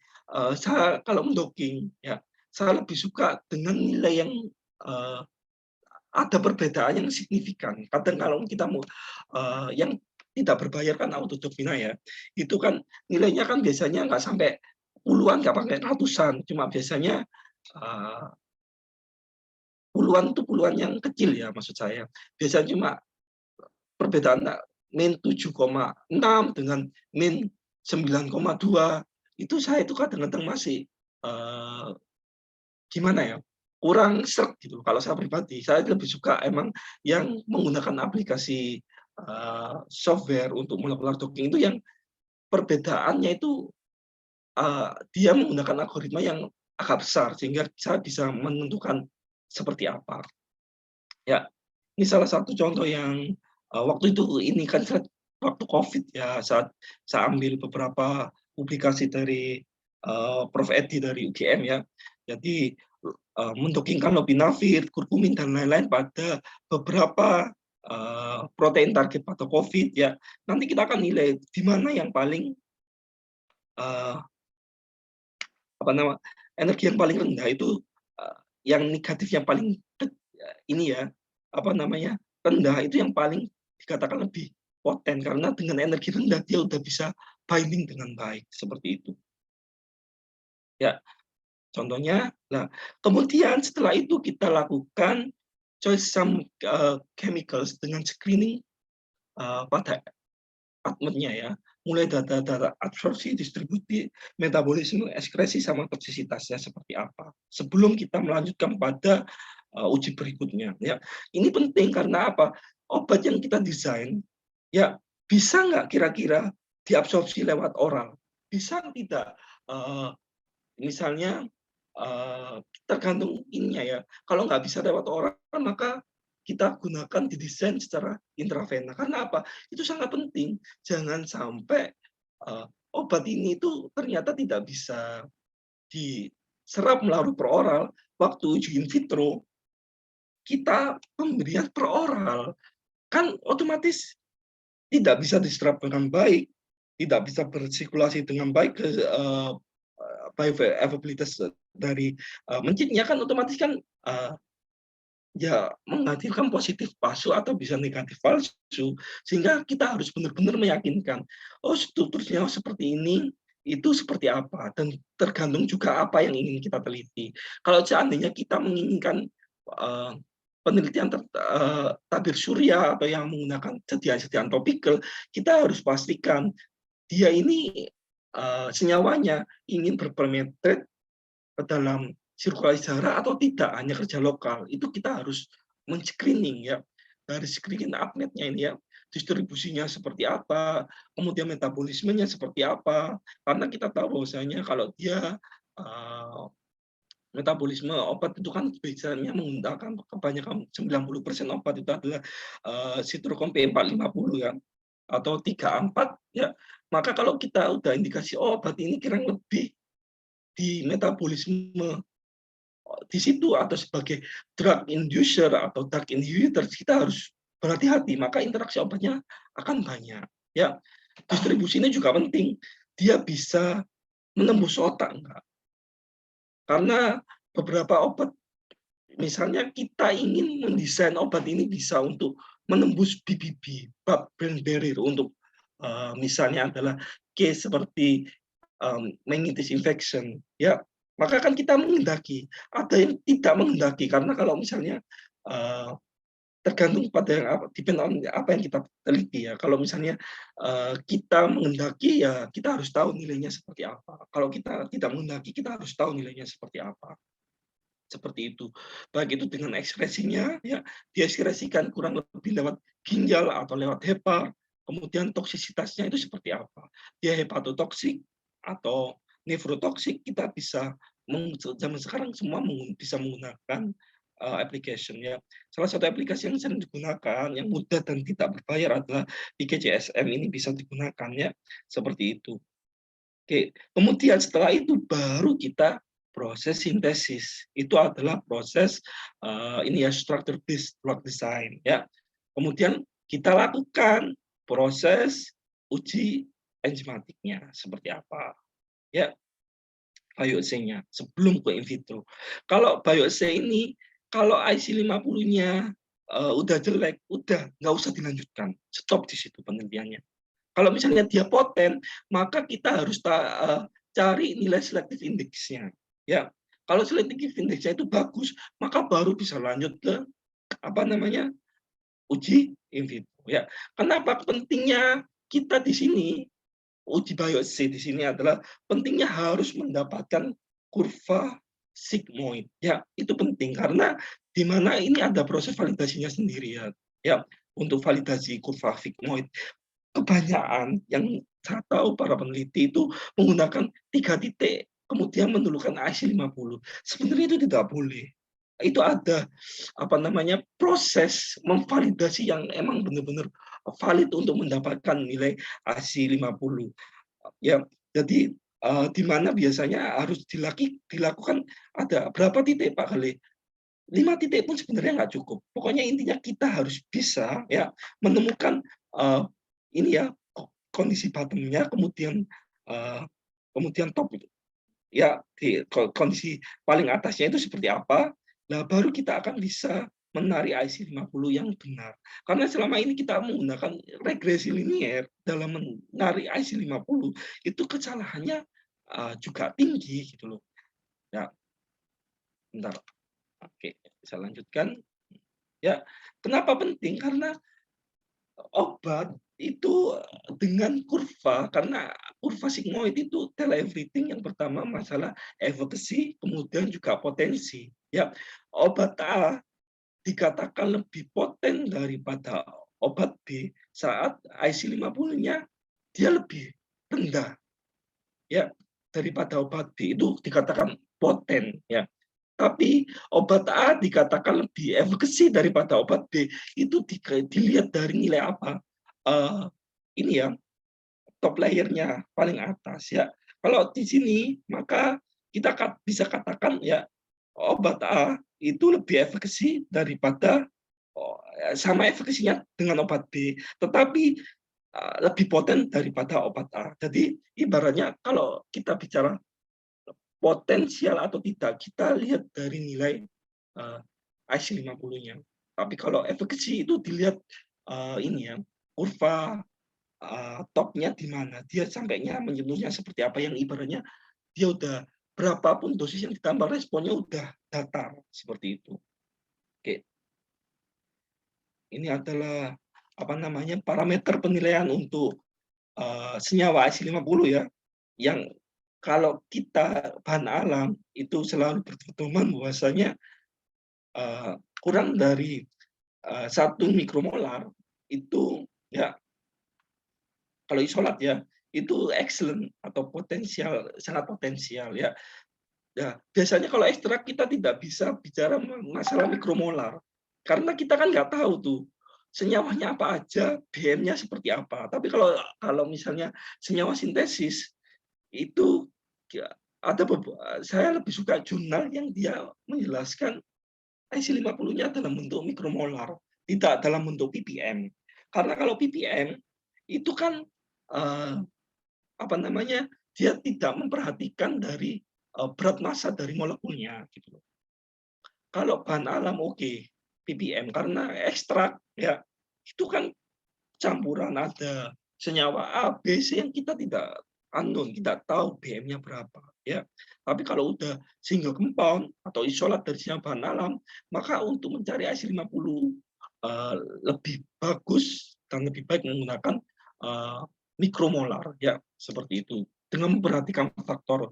B: saya kalau mendocking ya, saya lebih suka dengan nilai yang ada perbedaan yang signifikan. Kadang kalau kita mau yang tidak berbayar kan Autodocvina ya, itu kan nilainya kan biasanya nggak sampai puluhan, nggak sampai ratusan, cuma biasanya puluhan itu puluhan yang kecil ya maksud saya. Biasanya cuma perbedaan min 7,6 dengan min 9,2, itu saya itu kadang-kadang masih gimana ya, kurang sreg gitu. Kalau saya pribadi, saya lebih suka emang yang menggunakan aplikasi software untuk molecular docking itu yang perbedaannya itu dia menggunakan algoritma yang agak besar sehingga saya bisa menentukan seperti apa. Ya, ini salah satu contoh yang waktu itu ini kan waktu Covid ya, saat saya ambil beberapa publikasi dari Prof. Edi dari UGM ya. Jadi mendockingkan lopinavir, kurkumin dan lain-lain pada beberapa protein target pada COVID ya. Nanti kita akan nilai di mana yang paling apa nama energi yang paling rendah itu yang negatif yang paling ini ya apa namanya rendah itu yang paling dikatakan lebih poten karena dengan energi rendah dia udah bisa binding dengan baik seperti itu. Ya, contohnya. Nah, kemudian setelah itu kita lakukan choice some chemicals dengan screening pada atmetnya ya, mulai data-data absorpsi, distribusi, metabolisme, ekskresi, sama toksisitasnya seperti apa. Sebelum kita melanjutkan pada uji berikutnya. Ya, ini penting karena apa? Obat yang kita desain, ya bisa nggak kira-kira diabsorpsi lewat oral? Bisa tidak? Misalnya tergantung ininya ya. Kalau nggak bisa lewat oral, maka kita gunakan didesain secara intravena. Karena apa? Itu sangat penting. Jangan sampai obat ini itu ternyata tidak bisa diserap melalui peroral. Waktu uji in vitro, kita pemberian peroral, kan otomatis tidak bisa diserap dengan baik, tidak bisa bersirkulasi dengan baik ke bioavailabilitas dari mencitnya kan otomatis kan ya menghasilkan positif palsu atau bisa negatif palsu, sehingga kita harus benar-benar meyakinkan, oh strukturnya seperti ini, itu seperti apa, dan tergantung juga apa yang ingin kita teliti. Kalau seandainya kita menginginkan penelitian tabir surya atau yang menggunakan sediaan-sediaan topikal, kita harus pastikan dia ini senyawanya ingin berpenetrate ke dalam sirkulasi darah atau tidak, hanya kerja lokal. Itu kita harus men-screening ya. Dari screening apnetnya ini ya, distribusinya seperti apa, kemudian metabolismenya seperti apa. Karena kita tahu bahwasanya kalau dia metabolisme obat itu kan biasanya menggunakan kebanyakan 90% obat itu adalah Citrocom P450 ya. atau 3, 4 ya. Maka kalau kita udah indikasi obat ini kurang lebih di metabolisme di situ atau sebagai drug inducer atau drug inhibitor kita harus berhati-hati, maka interaksi obatnya akan banyak. Ya, distribusinya juga penting. Dia bisa menembus otak enggak? Karena beberapa obat, misalnya kita ingin mendesain obat ini bisa untuk menembus BBB, blood-brain barrier untuk misalnya adalah case seperti meningitis infection, ya maka kan kita menghendaki. Ada yang tidak menghendaki karena kalau misalnya uh, tergantung pada yang apa, depend on apa yang kita teliti ya. Kalau misalnya kita menghendaki ya kita harus tahu nilainya seperti apa. Kalau kita tidak menghendaki kita harus tahu nilainya seperti apa. Seperti itu. Baik itu dengan ekspresinya ya, diekspresikan kurang lebih lewat ginjal atau lewat hepar, kemudian toksisitasnya itu seperti apa. Dia hepatotoksik atau nefrotoksik, kita bisa zaman sekarang semua bisa menggunakan application ya. Salah satu aplikasi yang sering digunakan, yang mudah dan tidak berbayar adalah IKCSM ini bisa digunakan ya, seperti itu. Oke, kemudian setelah itu baru kita proses sintesis. Itu adalah proses ini ya structure based drug design ya. Kemudian kita lakukan proses uji enzimatiknya seperti apa ya, biopsi-nya sebelum ke in vitro. Kalau biopsi ini kalau IC50-nya udah jelek, udah nggak usah dilanjutkan, stop di situ penelitiannya. Kalau misalnya dia poten, maka kita harus cari nilai selective index-nya. Ya, kalau selective index-nya itu bagus, maka baru bisa lanjut ke apa namanya uji in vitro. Ya, kenapa pentingnya kita di sini uji biopsi di sini adalah pentingnya harus mendapatkan kurva sigmoid. Ya, itu penting karena di mana ini ada proses validasinya sendiri ya. Ya, untuk validasi kurva sigmoid kebanyakan yang saya tahu para peneliti itu menggunakan 3 titik, kemudian menentukan IC50. Sebenarnya itu tidak boleh. Itu ada apa namanya proses memvalidasi yang emang benar-benar valid untuk mendapatkan nilai IC50. Ya, jadi di mana biasanya harus dilakukan ada berapa titik Pak Khalid? 5 titik pun sebenarnya nggak cukup. Pokoknya intinya kita harus bisa ya menemukan ini ya kondisi bottom-nya, kemudian kemudian top ya di kondisi paling atasnya itu seperti apa. Nah, baru kita akan bisa menari IC50 yang benar. Karena selama ini kita menggunakan regresi linier dalam menari IC50 itu kesalahannya juga tinggi gitu loh. Ya, bentar. Oke, bisa lanjutkan. Ya, kenapa penting? Karena obat itu dengan kurva, karena kurva sigmoid itu tell everything. Yang pertama masalah efekasi, kemudian juga potensi. Ya, obat A dikatakan lebih poten daripada obat B saat IC50-nya dia lebih rendah ya daripada obat B itu dikatakan poten ya. Tapi obat A dikatakan lebih efekasi daripada obat B. Itu dilihat dari nilai apa? Ini ya, top layernya paling atas ya. Kalau di sini maka kita bisa katakan ya obat A itu lebih efekasi daripada sama efekasinya dengan obat B, tetapi lebih poten daripada obat A. Jadi ibaratnya kalau kita bicara potensial atau tidak, kita lihat dari nilai IC50-nya. Tapi kalau efekasi itu dilihat ini ya, kurva topnya di mana, dia sampainya menyentuhnya seperti apa, yang ibaratnya dia udah berapapun dosis yang ditambah responnya udah datar seperti itu. Oke. Ini adalah apa namanya parameter penilaian untuk senyawa IC50 ya, yang kalau kita bahan alam itu selalu berpedoman bahwasanya kurang dari 1 mikromolar itu ya kalau isolat ya itu excellent atau potensial, sangat potensial ya. Ya, biasanya kalau ekstrak kita tidak bisa bicara masalah mikromolar karena kita kan nggak tahu tuh senyawanya apa aja, BM-nya seperti apa. Tapi kalau kalau misalnya senyawa sintesis itu ya, saya lebih suka jurnal yang dia menjelaskan IC50-nya dalam bentuk mikromolar, tidak dalam bentuk ppm. Karena kalau ppm itu kan apa namanya, dia tidak memperhatikan dari berat massa dari molekulnya gitu. Kalau bahan alam oke, ppm karena ekstrak ya itu kan campuran ada senyawa A, B, C yang kita tidak unknown, tidak tahu BM-nya berapa ya. Tapi kalau udah single compound atau isolat dari senyawa bahan alam, maka untuk mencari IC50 lebih bagus dan lebih baik menggunakan mikromolar ya seperti itu dengan memperhatikan faktor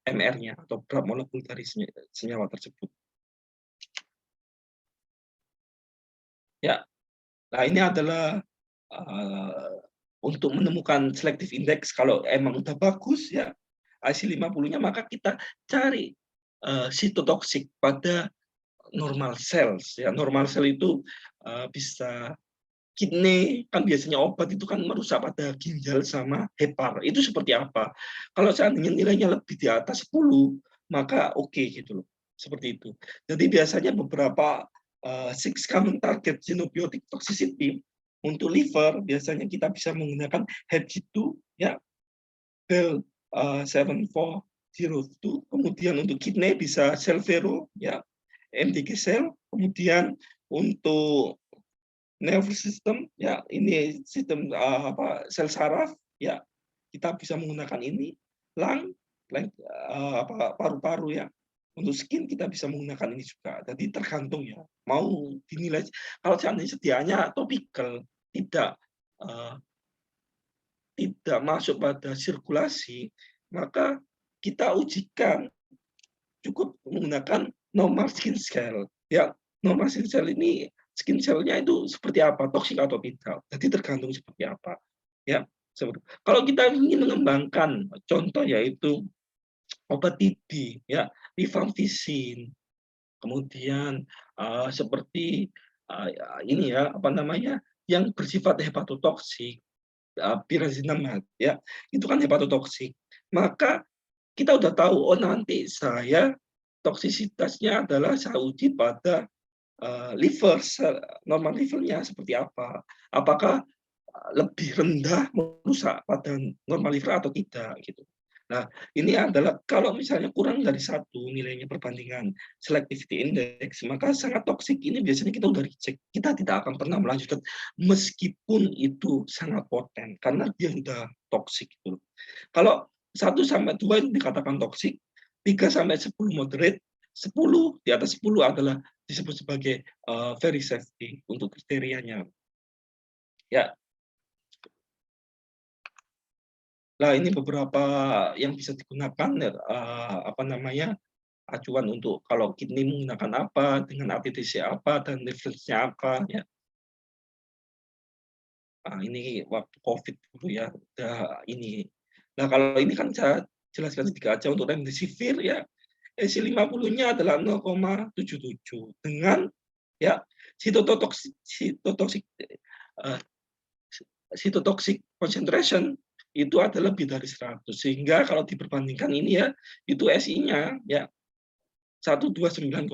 B: MR-nya atau berat molekul dari senyawa tersebut. Ya, nah ini adalah untuk menemukan selective index kalau emang udah bagus ya IC50-nya maka kita cari sitotoksik pada normal cells ya. Normal cell itu bisa kidney, kan biasanya obat itu kan merusak pada ginjal sama hepar. Itu seperti apa? Kalau seandainya nilainya lebih di atas 10, maka oke gitu loh. Seperti itu. Jadi biasanya beberapa six common target xenobiotic toxicity untuk liver biasanya kita bisa menggunakan HG2 ya, Bell 7402. Kemudian untuk kidney bisa Selvero ya, MDG cell. Kemudian untuk nervous system ya ini sistem sel saraf ya kita bisa menggunakan ini lung paru-paru ya untuk skin kita bisa menggunakan ini juga jadi tergantung ya mau dinilai kalau seandainya sedianya topikal tidak tidak masuk pada sirkulasi maka kita ujikan cukup menggunakan normal skin cell ya normal skin cell ini skin cell-nya itu seperti apa, toksik atau tidak. Jadi tergantung seperti apa. Ya, kalau kita ingin mengembangkan contoh yaitu obat TB, ya, rifampicin, kemudian seperti ini ya, apa namanya, yang bersifat hepatotoksik, pirazinamide, ya, itu kan hepatotoksik. Maka kita udah tahu, oh nanti saya toksisitasnya adalah saya uji pada liver, normal livernya seperti apa? Apakah lebih rendah merusak pada normal liver atau tidak gitu. Nah, ini adalah kalau misalnya kurang dari 1 nilainya perbandingan selectivity index, maka sangat toksik ini biasanya kita udah reject. Kita tidak akan pernah melanjutkan meskipun itu sangat poten karena dia sudah toksik gitu. Kalau 1-2 itu dikatakan toksik, 3-10 moderate, 10 di atas 10 adalah disebut sebagai very safety untuk kriterianya. Ya. Nah, ini beberapa yang bisa digunakan apa namanya acuan untuk kalau kidney menggunakan apa, dengan ATTC apa dan leverage-nya apa ya. Ini waktu COVID dulu ya, udah ini. Nah, kalau ini kan saya jelaskan sedikit aja untuk remdesivir ya, EC50-nya adalah 0,77 dengan ya cytotoxic concentration itu adalah lebih dari 100 sehingga kalau diperbandingkan ini ya itu SI-nya ya 129,87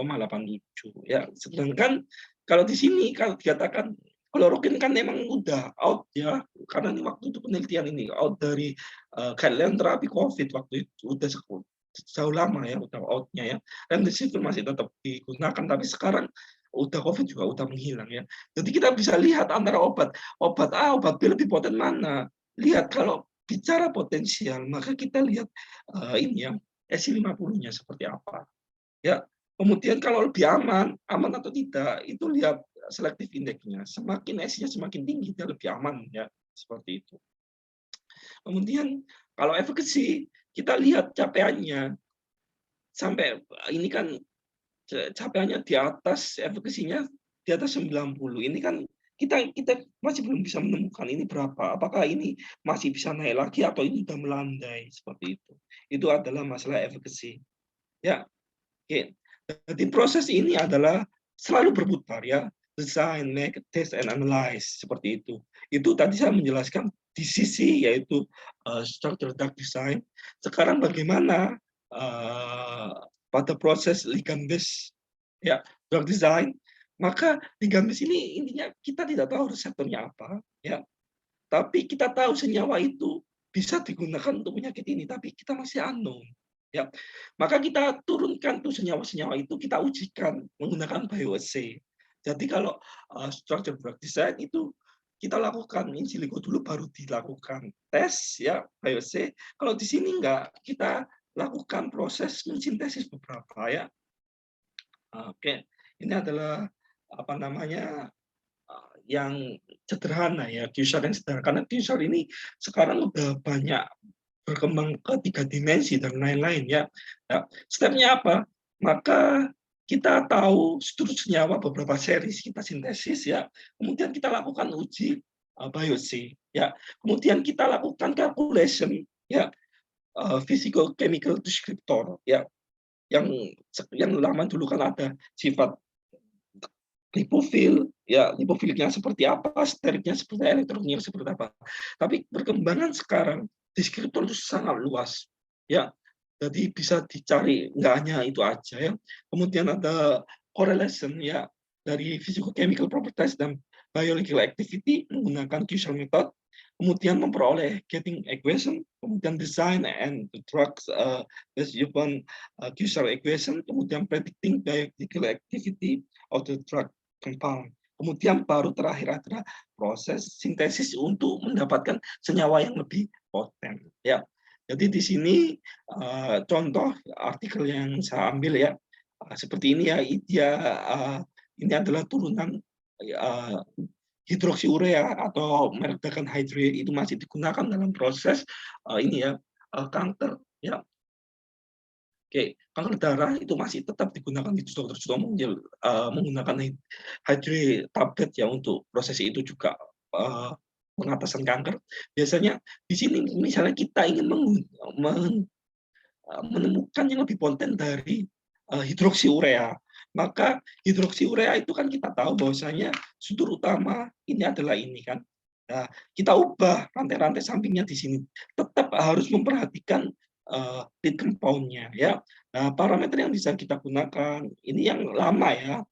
B: ya sedangkan kalau di sini kalau dikatakan klorokin kan memang udah out ya karena ini waktu itu penelitian ini out dari guideline terapi COVID waktu itu udah jauh lama ya udah out-nya ya remdesivir masih tetap digunakan tapi sekarang udah COVID juga udah menghilang ya jadi kita bisa lihat antara obat A obat B lebih poten mana lihat kalau bicara potensial maka kita lihat ini ya SI50-nya seperti apa ya kemudian kalau lebih aman atau tidak itu lihat selective index-nya semakin SI-nya semakin tinggi dia lebih aman ya seperti itu kemudian kalau efficacy kita lihat capaiannya sampai ini kan capaiannya di atas efekasinya di atas 90 ini kan kita masih belum bisa menemukan ini berapa apakah ini masih bisa naik lagi atau ini sudah melandai seperti itu adalah masalah efekasi ya oke jadi proses ini adalah selalu berputar ya design, make, test, and analyze, seperti itu. Itu tadi saya menjelaskan di sisi yaitu structure drug design. Sekarang bagaimana pada proses ligand based ya drug design, maka ligand based ini intinya kita tidak tahu reseptornya apa, ya, tapi kita tahu senyawa itu bisa digunakan untuk penyakit ini, tapi kita masih unknown. Ya, maka kita turunkan tuh senyawa-senyawa itu, kita ujikan menggunakan bioassay. Jadi kalau structure drug design itu kita lakukan in silico dulu, baru dilakukan tes ya bioassay. Kalau di sini enggak, kita lakukan proses mensintesis beberapa ya. Oke, ini adalah apa namanya yang sederhana ya, QSAR yang sederhana. Karena QSAR ini sekarang udah banyak berkembang ke 3 dimensi dan lain-lain ya. Nah, stepnya apa? Maka kita tahu struktur senyawa beberapa series kita sintesis ya. Kemudian kita lakukan uji bioassay ya. Kemudian kita lakukan calculation ya, physical chemical descriptor ya. Yang lama dulu kan ada sifat lipofil, ya lipofiliknya seperti apa, steriknya seperti apa, elektronnya seperti apa. Tapi perkembangan sekarang deskriptor itu sangat luas, ya. Jadi bisa dicari, nggak hanya itu aja ya. Kemudian ada correlation ya dari physicochemical properties dan biological activity menggunakan QSAR method. Kemudian memperoleh getting equation, kemudian design and the drugs based upon QSAR equation, kemudian predicting biological activity of the drug compound. Kemudian baru terakhir adalah proses sintesis untuk mendapatkan senyawa yang lebih poten. Ya, jadi di sini contoh artikel yang saya ambil ya seperti ini ya. Ini adalah turunan hidroksiurea atau merek hydrate itu masih digunakan dalam proses ini ya kanker ya. Oke, kanker darah itu masih tetap digunakan di dokter juga menggunakan hydrate tablet ya untuk proses itu juga pengatasan kanker. Biasanya di sini misalnya kita ingin menemukan yang lebih poten dari hidroksiurea. Maka hidroksiurea itu kan kita tahu bahwasanya struktur utama ini adalah ini kan. Nah, kita ubah rantai-rantai sampingnya di sini. Tetap harus memperhatikan lead compound-nya ya. Nah, parameter yang bisa kita gunakan ini yang lama ya.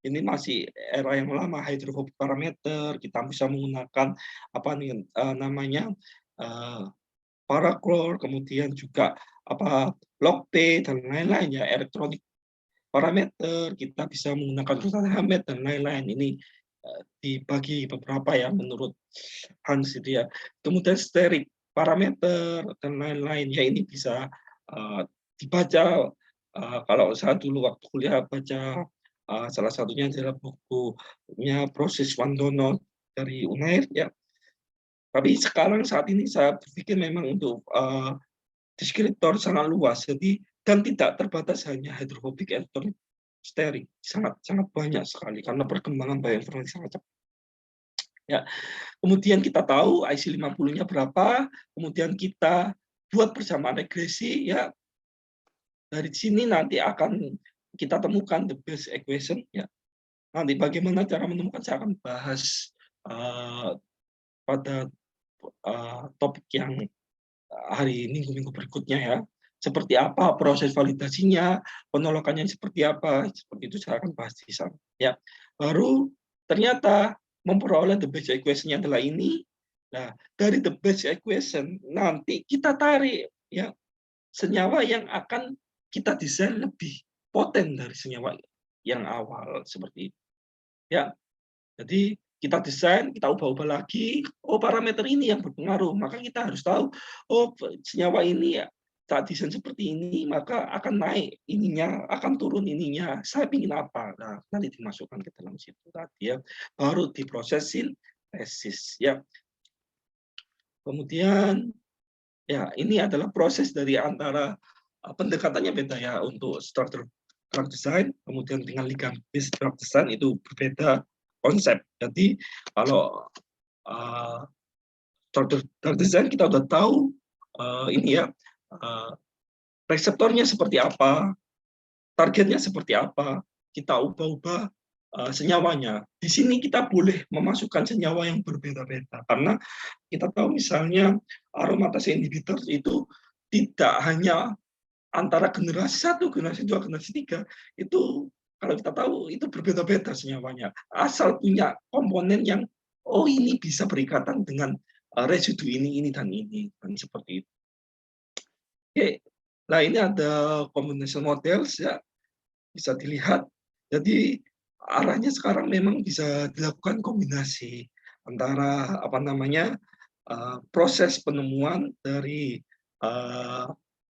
B: Ini masih era yang lama, hydrophobic parameter. Kita bisa menggunakan apa nih namanya paraklor, kemudian juga log P dan lain-lain ya, elektronik parameter, kita bisa menggunakan Sultan Hamed dan lain-lain. Ini dibagi beberapa ya menurut Hans itu ya. Kemudian sterik parameter dan lain-lain ya, ini bisa dibaca. Kalau saya dulu waktu kuliah baca salah satunya adalah bukunya Proses Wandono dari Unair ya. Tapi sekarang saat ini saya berpikir memang untuk deskriptor sangat luas, jadi dan tidak terbatas hanya hidrofobik elektronik sterik, sangat banyak sekali karena perkembangan bioinformatik sangat cepat. Ya, kemudian kita tahu IC50-nya berapa, kemudian kita buat persamaan regresi ya. Dari sini nanti akan kita temukan the best equation ya. Nanti bagaimana cara menemukan saya akan bahas pada topik yang hari minggu-minggu berikutnya ya. Seperti apa proses validasinya, penolakannya seperti apa, seperti itu saya akan bahas di sana. Ya, baru ternyata memperoleh the best equation adalah ini. Nah, dari the best equation nanti kita tarik ya senyawa yang akan kita desain lebih poten dari senyawa yang awal seperti itu. Ya, jadi kita desain, kita ubah-ubah lagi, oh parameter ini yang berpengaruh, maka kita harus tahu, oh senyawa ini ya, saat desain seperti ini, maka akan naik ininya, akan turun ininya, saya ingin apa, nah nanti dimasukkan ke dalam situ tadi ya, baru diproses sintesis ya. Kemudian ya ini adalah proses dari antara pendekatannya beda ya untuk structure drug design, kemudian dengan ligand based drug design itu berbeda konsep. Jadi kalau structure drug design kita udah tahu ini ya reseptornya seperti apa, targetnya seperti apa, kita ubah-ubah senyawanya. Di sini kita boleh memasukkan senyawa yang berbeda-beda karena kita tahu misalnya aromatase inhibitor itu tidak hanya antara generasi satu, generasi dua, generasi tiga, itu kalau kita tahu itu berbeda-beda senyawanya. Asal punya komponen yang oh ini bisa berikatan dengan residu ini dan ini, dan seperti itu. Oke, nah ini ada combination models ya, bisa dilihat. Jadi arahnya sekarang memang bisa dilakukan kombinasi antara apa namanya proses penemuan dari uh,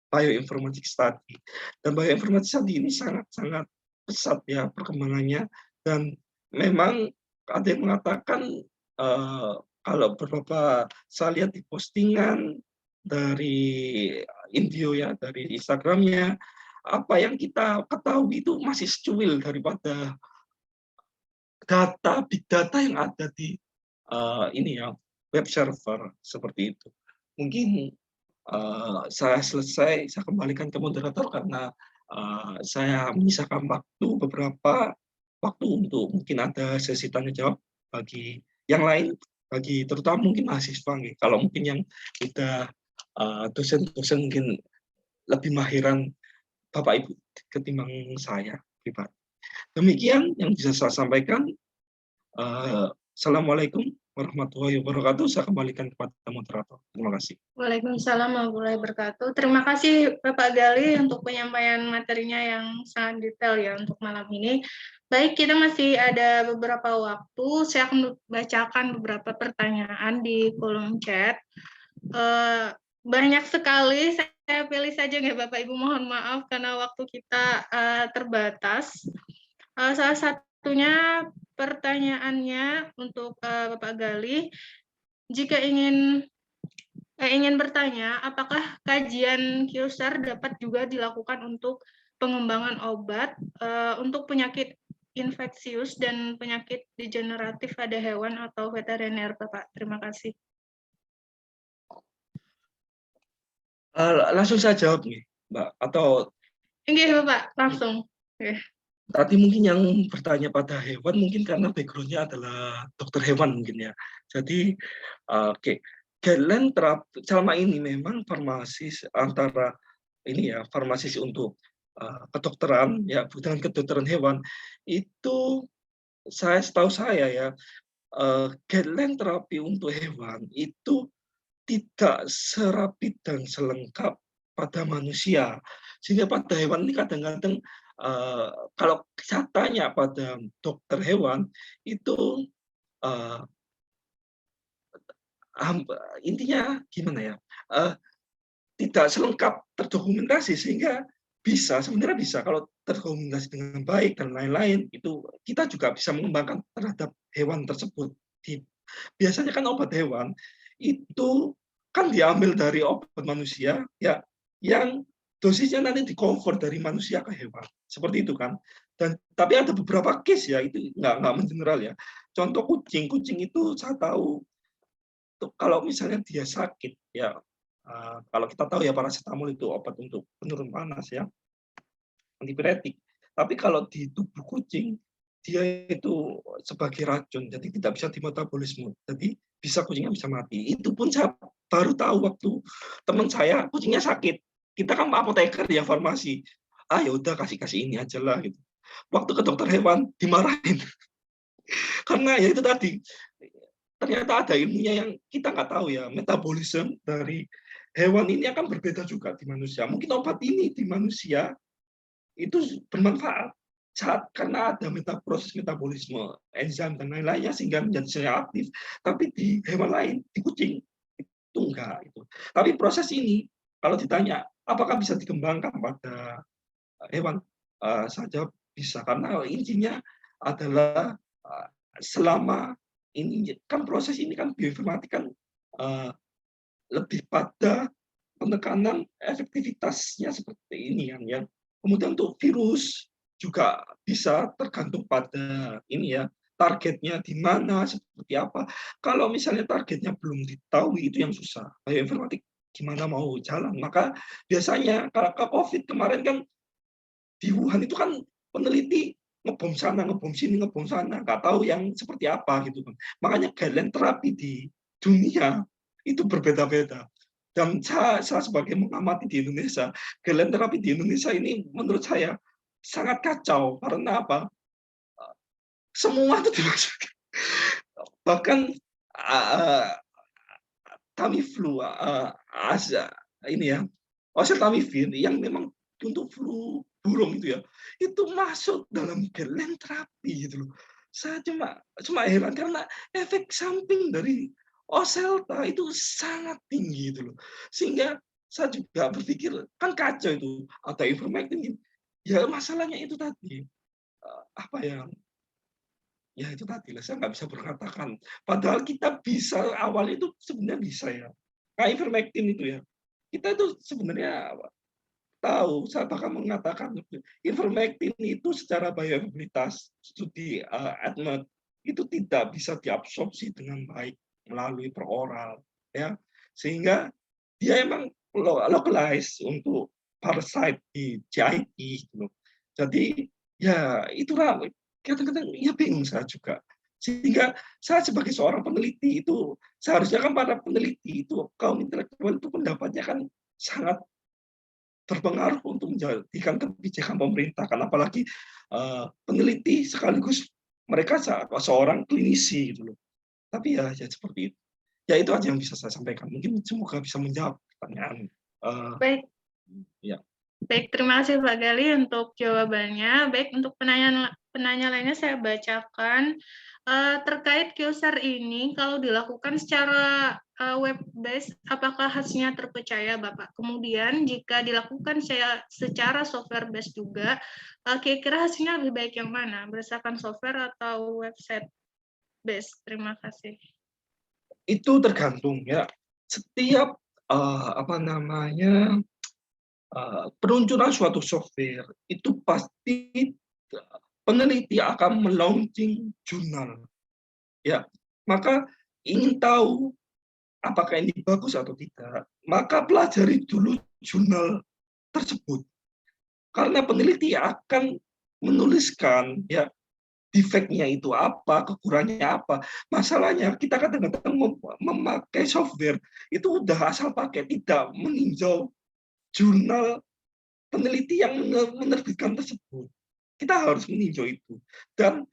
B: bioinformatics tadi. Dan bioinformatics tadi ini sangat-sangat pesat ya perkembangannya, dan memang ada yang mengatakan kalau beberapa saya lihat di postingan dari Indio ya, dari Instagramnya, apa yang kita ketahui itu masih secuil daripada big data yang ada di ini ya, web server seperti itu. Mungkin saya selesai, saya kembalikan ke moderator karena saya menyisakan beberapa waktu untuk mungkin ada sesi tanya jawab bagi yang lain, bagi terutama mungkin mahasiswa nih. Kalau mungkin yang udah dosen-dosen mungkin lebih mahiran Bapak Ibu ketimbang saya pribadi. Demikian yang bisa saya sampaikan. Assalamualaikum warahmatullahi wabarakatuh. Saya kembalikan kepada moderator. Terima kasih.
A: Waalaikumsalam warahmatullahi wabarakatuh. Terima kasih Bapak Gali untuk penyampaian materinya yang sangat detail ya untuk malam ini. Baik, kita masih ada beberapa waktu. Saya akan bacakan beberapa pertanyaan di kolom chat. Banyak sekali, saya pilih saja nggak Bapak Ibu, mohon maaf karena waktu kita terbatas. Salah satunya pertanyaannya untuk Bapak Gali, jika ingin bertanya, apakah kajian QSAR dapat juga dilakukan untuk pengembangan obat untuk penyakit infeksius dan penyakit degeneratif pada hewan atau veteriner, Bapak? Terima kasih.
B: Langsung saya jawab nih, Mbak. Atau
A: Enggak, Bapak, langsung.
B: tadi mungkin yang bertanya pada hewan mungkin karena background-nya adalah dokter hewan mungkin ya. Jadi, oke. Guideline terapi selama ini memang farmasis antara ini ya, farmasis untuk kedokteran ya, dengan kedokteran hewan itu setahu saya ya, guideline terapi untuk hewan itu tidak serapih dan selengkap pada manusia. Sehingga pada hewan ini kadang-kadang kalau saya tanya pada dokter hewan itu intinya gimana ya? Tidak selengkap terdokumentasi sehingga sebenarnya bisa kalau terdokumentasi dengan baik dan lain-lain itu kita juga bisa mengembangkan terhadap hewan tersebut. Biasanya kan obat hewan itu kan diambil dari obat manusia ya, yang dosisnya nanti di-convert dari manusia ke hewan. Seperti itu kan. Dan tapi ada beberapa case ya, itu nggak mengeneral ya. Contoh kucing itu saya tahu kalau misalnya dia sakit ya, kalau kita tahu ya paracetamol itu obat untuk penurun panas ya, antipiretik. Tapi kalau di tubuh kucing dia itu sebagai racun, jadi tidak bisa dimetabolisme. Jadi kucingnya bisa mati. Itu pun saya baru tahu waktu teman saya kucingnya sakit. Kita kan apoteker ya, farmasi. Ya udah kasih ini aja lah gitu. Waktu ke dokter hewan dimarahin. Karena ya itu tadi, ternyata ada ilmunya yang kita nggak tahu ya, metabolisme dari hewan ini akan berbeda juga di manusia. Mungkin obat ini di manusia itu bermanfaat karena ada proses metabolisme enzim dan lain-lainnya sehingga menjadi sel aktif, tapi di hewan lain, di kucing itu enggak itu. Tapi proses ini kalau ditanya apakah bisa dikembangkan pada hewan, saja bisa karena intinya adalah selama ini kan proses ini kan bioinformatik kan lebih pada penekanan efektivitasnya seperti ini yang kemudian untuk virus juga bisa tergantung pada ini ya, targetnya di mana, seperti apa. Kalau misalnya targetnya belum diketahui itu yang susah. Bioinformatik gimana mau jalan. Maka biasanya kalau ke COVID kemarin kan di Wuhan itu kan peneliti ngebom sana, ngebom sini, ngebom sana, nggak tahu yang seperti apa gitu kan. Makanya guideline terapi di dunia itu berbeda-beda. Dan saya sebagai mengamati di Indonesia, guideline terapi di Indonesia ini menurut saya sangat kacau karena apa? Semua itu dimasukkan. Bahkan Tamiflu, ini ya, oseltamivir yang memang untuk flu burung itu ya, itu masuk dalam guideline terapi gitu loh. Saya cuma heran karena efek samping dari Oselta itu sangat tinggi gitu loh. Sehingga saya juga berpikir, kan kacau itu, atau ivermectin. Ya masalahnya itu tadi, apa ya, ya itu tadi lah, saya nggak bisa berkatakan. Padahal kita bisa awal itu sebenarnya bisa ya. Kayak ivermectin itu ya. Kita itu sebenarnya tahu, saya bahkan mengatakan ivermectin itu secara bioavailabilitas studi ADMET itu tidak bisa diabsorpsi dengan baik melalui peroral, ya, sehingga dia emang localize untuk parasite di GIT gitu. Jadi ya itulah kadang-kadang ya bingung saya juga. Sehingga saya sebagai seorang peneliti itu seharusnya kan para peneliti itu kaum intelektual itu pendapatnya kan sangat berpengaruh untuk menjadikan kebijakan pemerintah kan, apalagi peneliti sekaligus mereka seorang klinisi gitu loh. Tapi ya seperti itu. Ya itu aja yang bisa saya sampaikan. Mungkin semoga bisa menjawab pertanyaan.
A: Baik,
B: Ya.
A: baik, terima kasih Pak Gali untuk jawabannya. Baik, untuk penanya lainnya saya bacakan. Terkait QSAR ini, kalau dilakukan secara web based, apakah hasilnya terpercaya, Bapak? Kemudian, jika dilakukan secara software based juga, kira-kira hasilnya lebih baik yang mana? Berdasarkan software atau website based? Terima kasih.
B: Itu tergantung ya. Setiap apa namanya peluncuran suatu software itu pasti peneliti akan melaunching jurnal. Ya, maka ingin tahu apakah ini bagus atau tidak, maka pelajari dulu jurnal tersebut. Karena peneliti akan menuliskan ya defeknya itu apa, kekurangannya apa. Masalahnya kita kadang-kadang memakai software itu udah asal pakai, tidak meninjau jurnal peneliti yang menerbitkan tersebut. Kita harus meninjau itu. Dan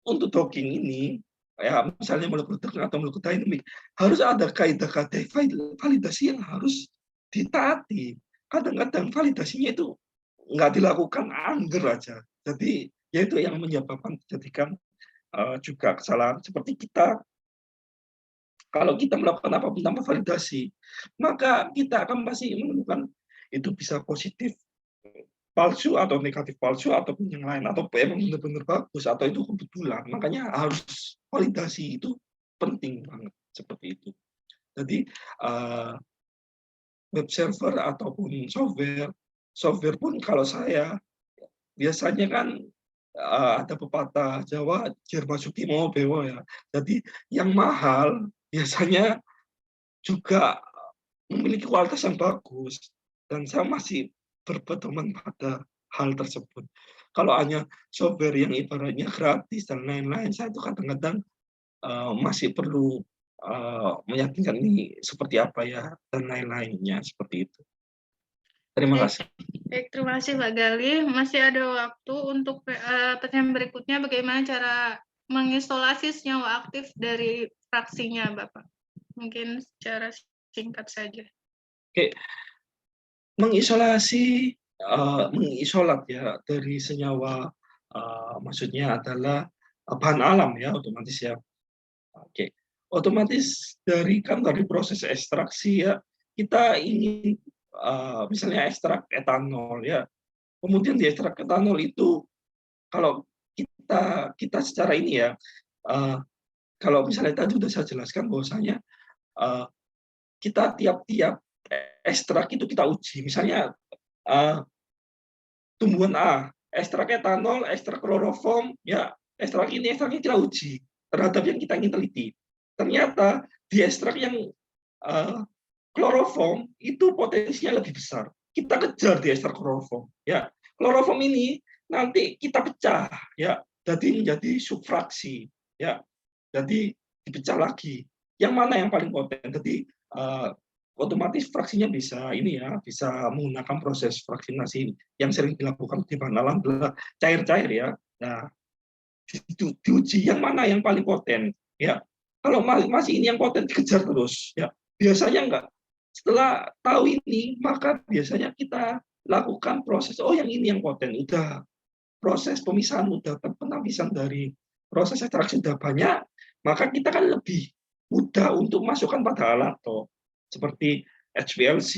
B: untuk docking ini, ya misalnya molekul docking atau molekul dynamic, harus ada kaidah-kaidah validasi yang harus ditaati. Kadang-kadang validasinya itu nggak dilakukan angger aja. Jadi ya itu yang menyebabkan terjadikan juga kesalahan. Seperti kita, kalau kita melakukan apapun tanpa validasi, maka kita akan pasti menemukan itu bisa positif palsu atau negatif palsu ataupun yang lain, atau memang benar-benar bagus atau itu kebetulan. Makanya harus validasi itu penting banget seperti itu. Jadi web server ataupun software pun kalau saya biasanya kan ada pepatah Jawa "Jer masuki mau bewo" ya. Jadi yang mahal biasanya juga memiliki kualitas yang bagus, dan saya masih berpedoman pada hal tersebut. Kalau hanya software yang ibaratnya gratis dan lain-lain, saya itu kadang-kadang masih perlu meyakinkan ini seperti apa ya dan lain-lainnya seperti itu. Terima kasih.
A: Baik, terima kasih Pak Gali. Masih ada waktu untuk pertanyaan berikutnya, bagaimana cara mengisolasi senyawa aktif dari fraksinya, Bapak? Mungkin secara singkat saja.
B: Oke, mengisolat ya dari senyawa, maksudnya adalah bahan alam ya, otomatis ya. Oke, otomatis dari proses ekstraksi ya, kita ingin misalnya ekstrak etanol ya, kemudian di ekstrak etanol itu kalau kita secara ini ya, kalau misalnya tadi sudah saya jelaskan bahwasanya kita tiap-tiap ekstrak itu kita uji, misalnya tumbuhan A, ekstrak etanol, ekstrak kloroform, ya ekstrak ini kita uji terhadap yang kita ingin teliti. Ternyata di ekstrak yang kloroform itu potensinya lebih besar. Kita kejar di ekstrak kloroform. Ya, kloroform ini nanti kita pecah ya, jadi menjadi subfraksi ya. Jadi dipecah lagi. Yang mana yang paling poten? Jadi otomatis fraksinya bisa ini ya, bisa menggunakan proses vaksinasi yang sering dilakukan di dalam adalah cair-cair ya. Nah, diuji yang mana yang paling poten ya. Kalau masih ini yang poten dikejar terus ya. Biasanya enggak. Setelah tahu ini, maka biasanya kita lakukan proses, oh yang ini yang poten, udah proses pemisahan udah penapisan dari proses ekstraksi sudah banyak, maka kita kan lebih mudah untuk masukkan pada alat toh. Seperti HPLC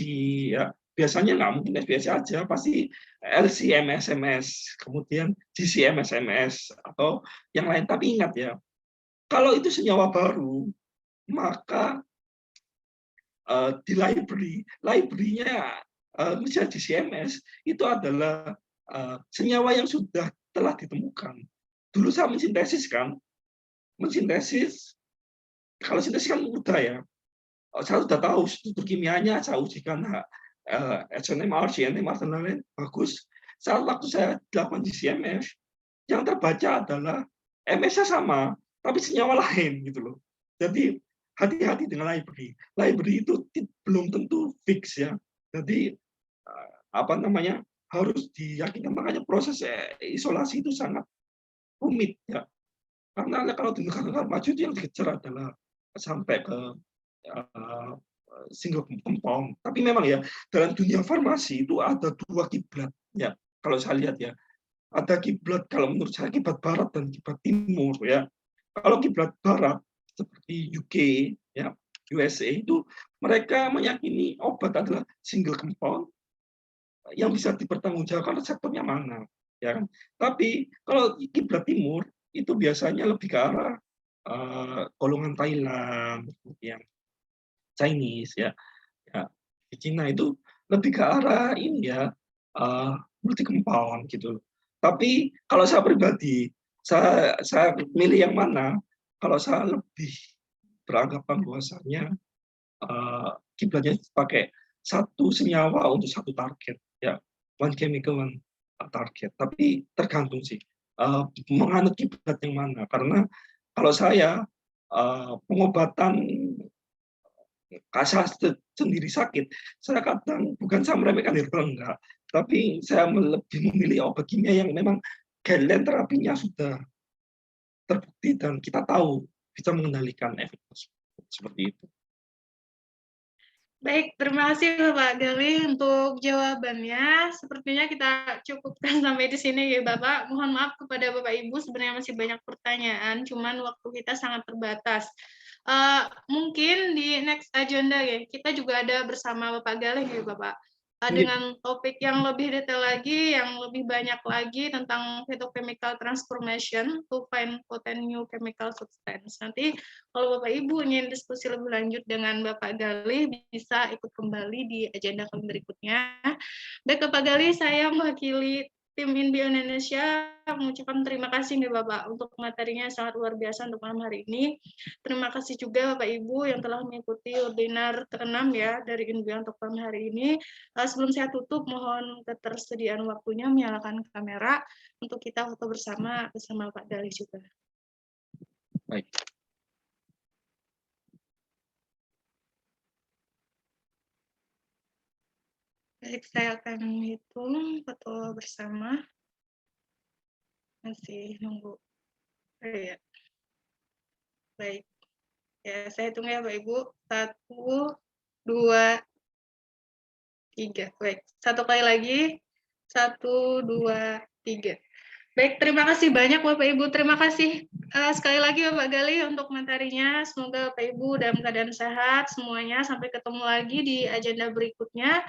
B: ya. Biasanya nggak mungkin HPLC aja, pasti LC-MS-MS, kemudian GC-MS-MS atau yang lain. Tapi ingat ya, kalau itu senyawa baru, maka di library-nya misalnya di CMS itu adalah senyawa yang sudah telah ditemukan. Dulu saya mensintesis kan, kalau sintesis kan mudah ya. Saya sudah tahu struktur kimianya, saya ujikan SNMR, CNMR, dan lain-lain, bagus. Saat waktu saya dilakukan di CMS, yang terbaca adalah MS-nya sama, tapi senyawa lain gitu loh. Jadi hati-hati dengan library. Library itu belum tentu fix ya. Jadi apa namanya, harus diyakini, makanya proses isolasi itu sangat rumit ya. Karena kalau di negara-negara maju itu yang dikejar adalah sampai ke single compound. Tapi memang ya dalam dunia farmasi itu ada dua kiblat ya. Kalau saya lihat ya, ada kiblat, kalau menurut saya kiblat barat dan kiblat timur ya. Kalau kiblat barat seperti UK ya, USA itu mereka meyakini obat adalah single compound yang bisa dipertanggungjawabkan reseptornya mana, ya kan. Tapi kalau kiblat timur itu biasanya lebih ke arah golongan Thailand, kemudian Chinese ya. Ya, di Cina itu lebih ke arah ini ya, multi compound gitu. Tapi kalau saya pribadi, saya milih yang mana, kalau saya lebih beranggapan bahwasanya kiblatnya pakai satu senyawa untuk satu target ya, one chemical one target. Tapi tergantung sih menganut kiblat yang mana, karena kalau saya pengobatan saya sendiri sakit, saya kadang bukan saya meremehkan herbal enggak, tapi saya lebih memilih obat kimia yang memang guideline terapinya sudah terbukti dan kita tahu bisa mengendalikan efek tersebut, seperti itu.
A: Baik, terima kasih Bapak Gali untuk jawabannya. Sepertinya kita cukupkan sampai di sini ya Bapak. Mohon maaf kepada Bapak Ibu, sebenarnya masih banyak pertanyaan, cuman waktu kita sangat terbatas. Mungkin di next agenda ya, kita juga ada bersama Bapak Gali ya Bapak. Dengan topik yang lebih detail lagi, yang lebih banyak lagi tentang phytochemical transformation to find potent new chemical substance. Nanti kalau Bapak Ibu ingin diskusi lebih lanjut dengan Bapak Gali, bisa ikut kembali di agenda kami berikutnya. Baik Bapak Gali, saya mewakili tim INBio Indonesia mengucapkan terima kasih nih Bapak untuk materinya sangat luar biasa untuk malam hari ini. Terima kasih juga Bapak Ibu yang telah mengikuti webinar ke-6 ya dari INBio untuk malam hari ini. Sebelum saya tutup, mohon ketersediaan waktunya menyalakan kamera untuk kita foto bersama Pak Gali juga.
B: Baik.
A: Baik, saya akan hitung foto bersama. Masih nunggu. Ya. Baik. Ya, saya hitung ya, Bapak Ibu. 1, 2, 3. Baik. Satu kali lagi. 1, 2, 3. Baik, terima kasih banyak Bapak Ibu. Terima kasih sekali lagi Bapak Gali untuk materinya. Semoga Bapak Ibu dalam keadaan sehat semuanya. Sampai ketemu lagi di agenda berikutnya.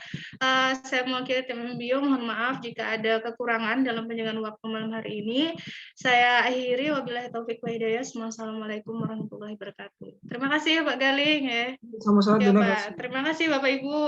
A: Saya mewakili tim INBio, mohon maaf jika ada kekurangan dalam penjagaan waktu malam hari ini. Saya akhiri, wabillahi taufiq wa hidayah. Assalamualaikum warahmatullahi wabarakatuh. Terima kasih Pak Gali.
B: Sama-sama,
A: Ya,
B: terima
A: Pak.
B: kasih.
A: Terima kasih Bapak Ibu.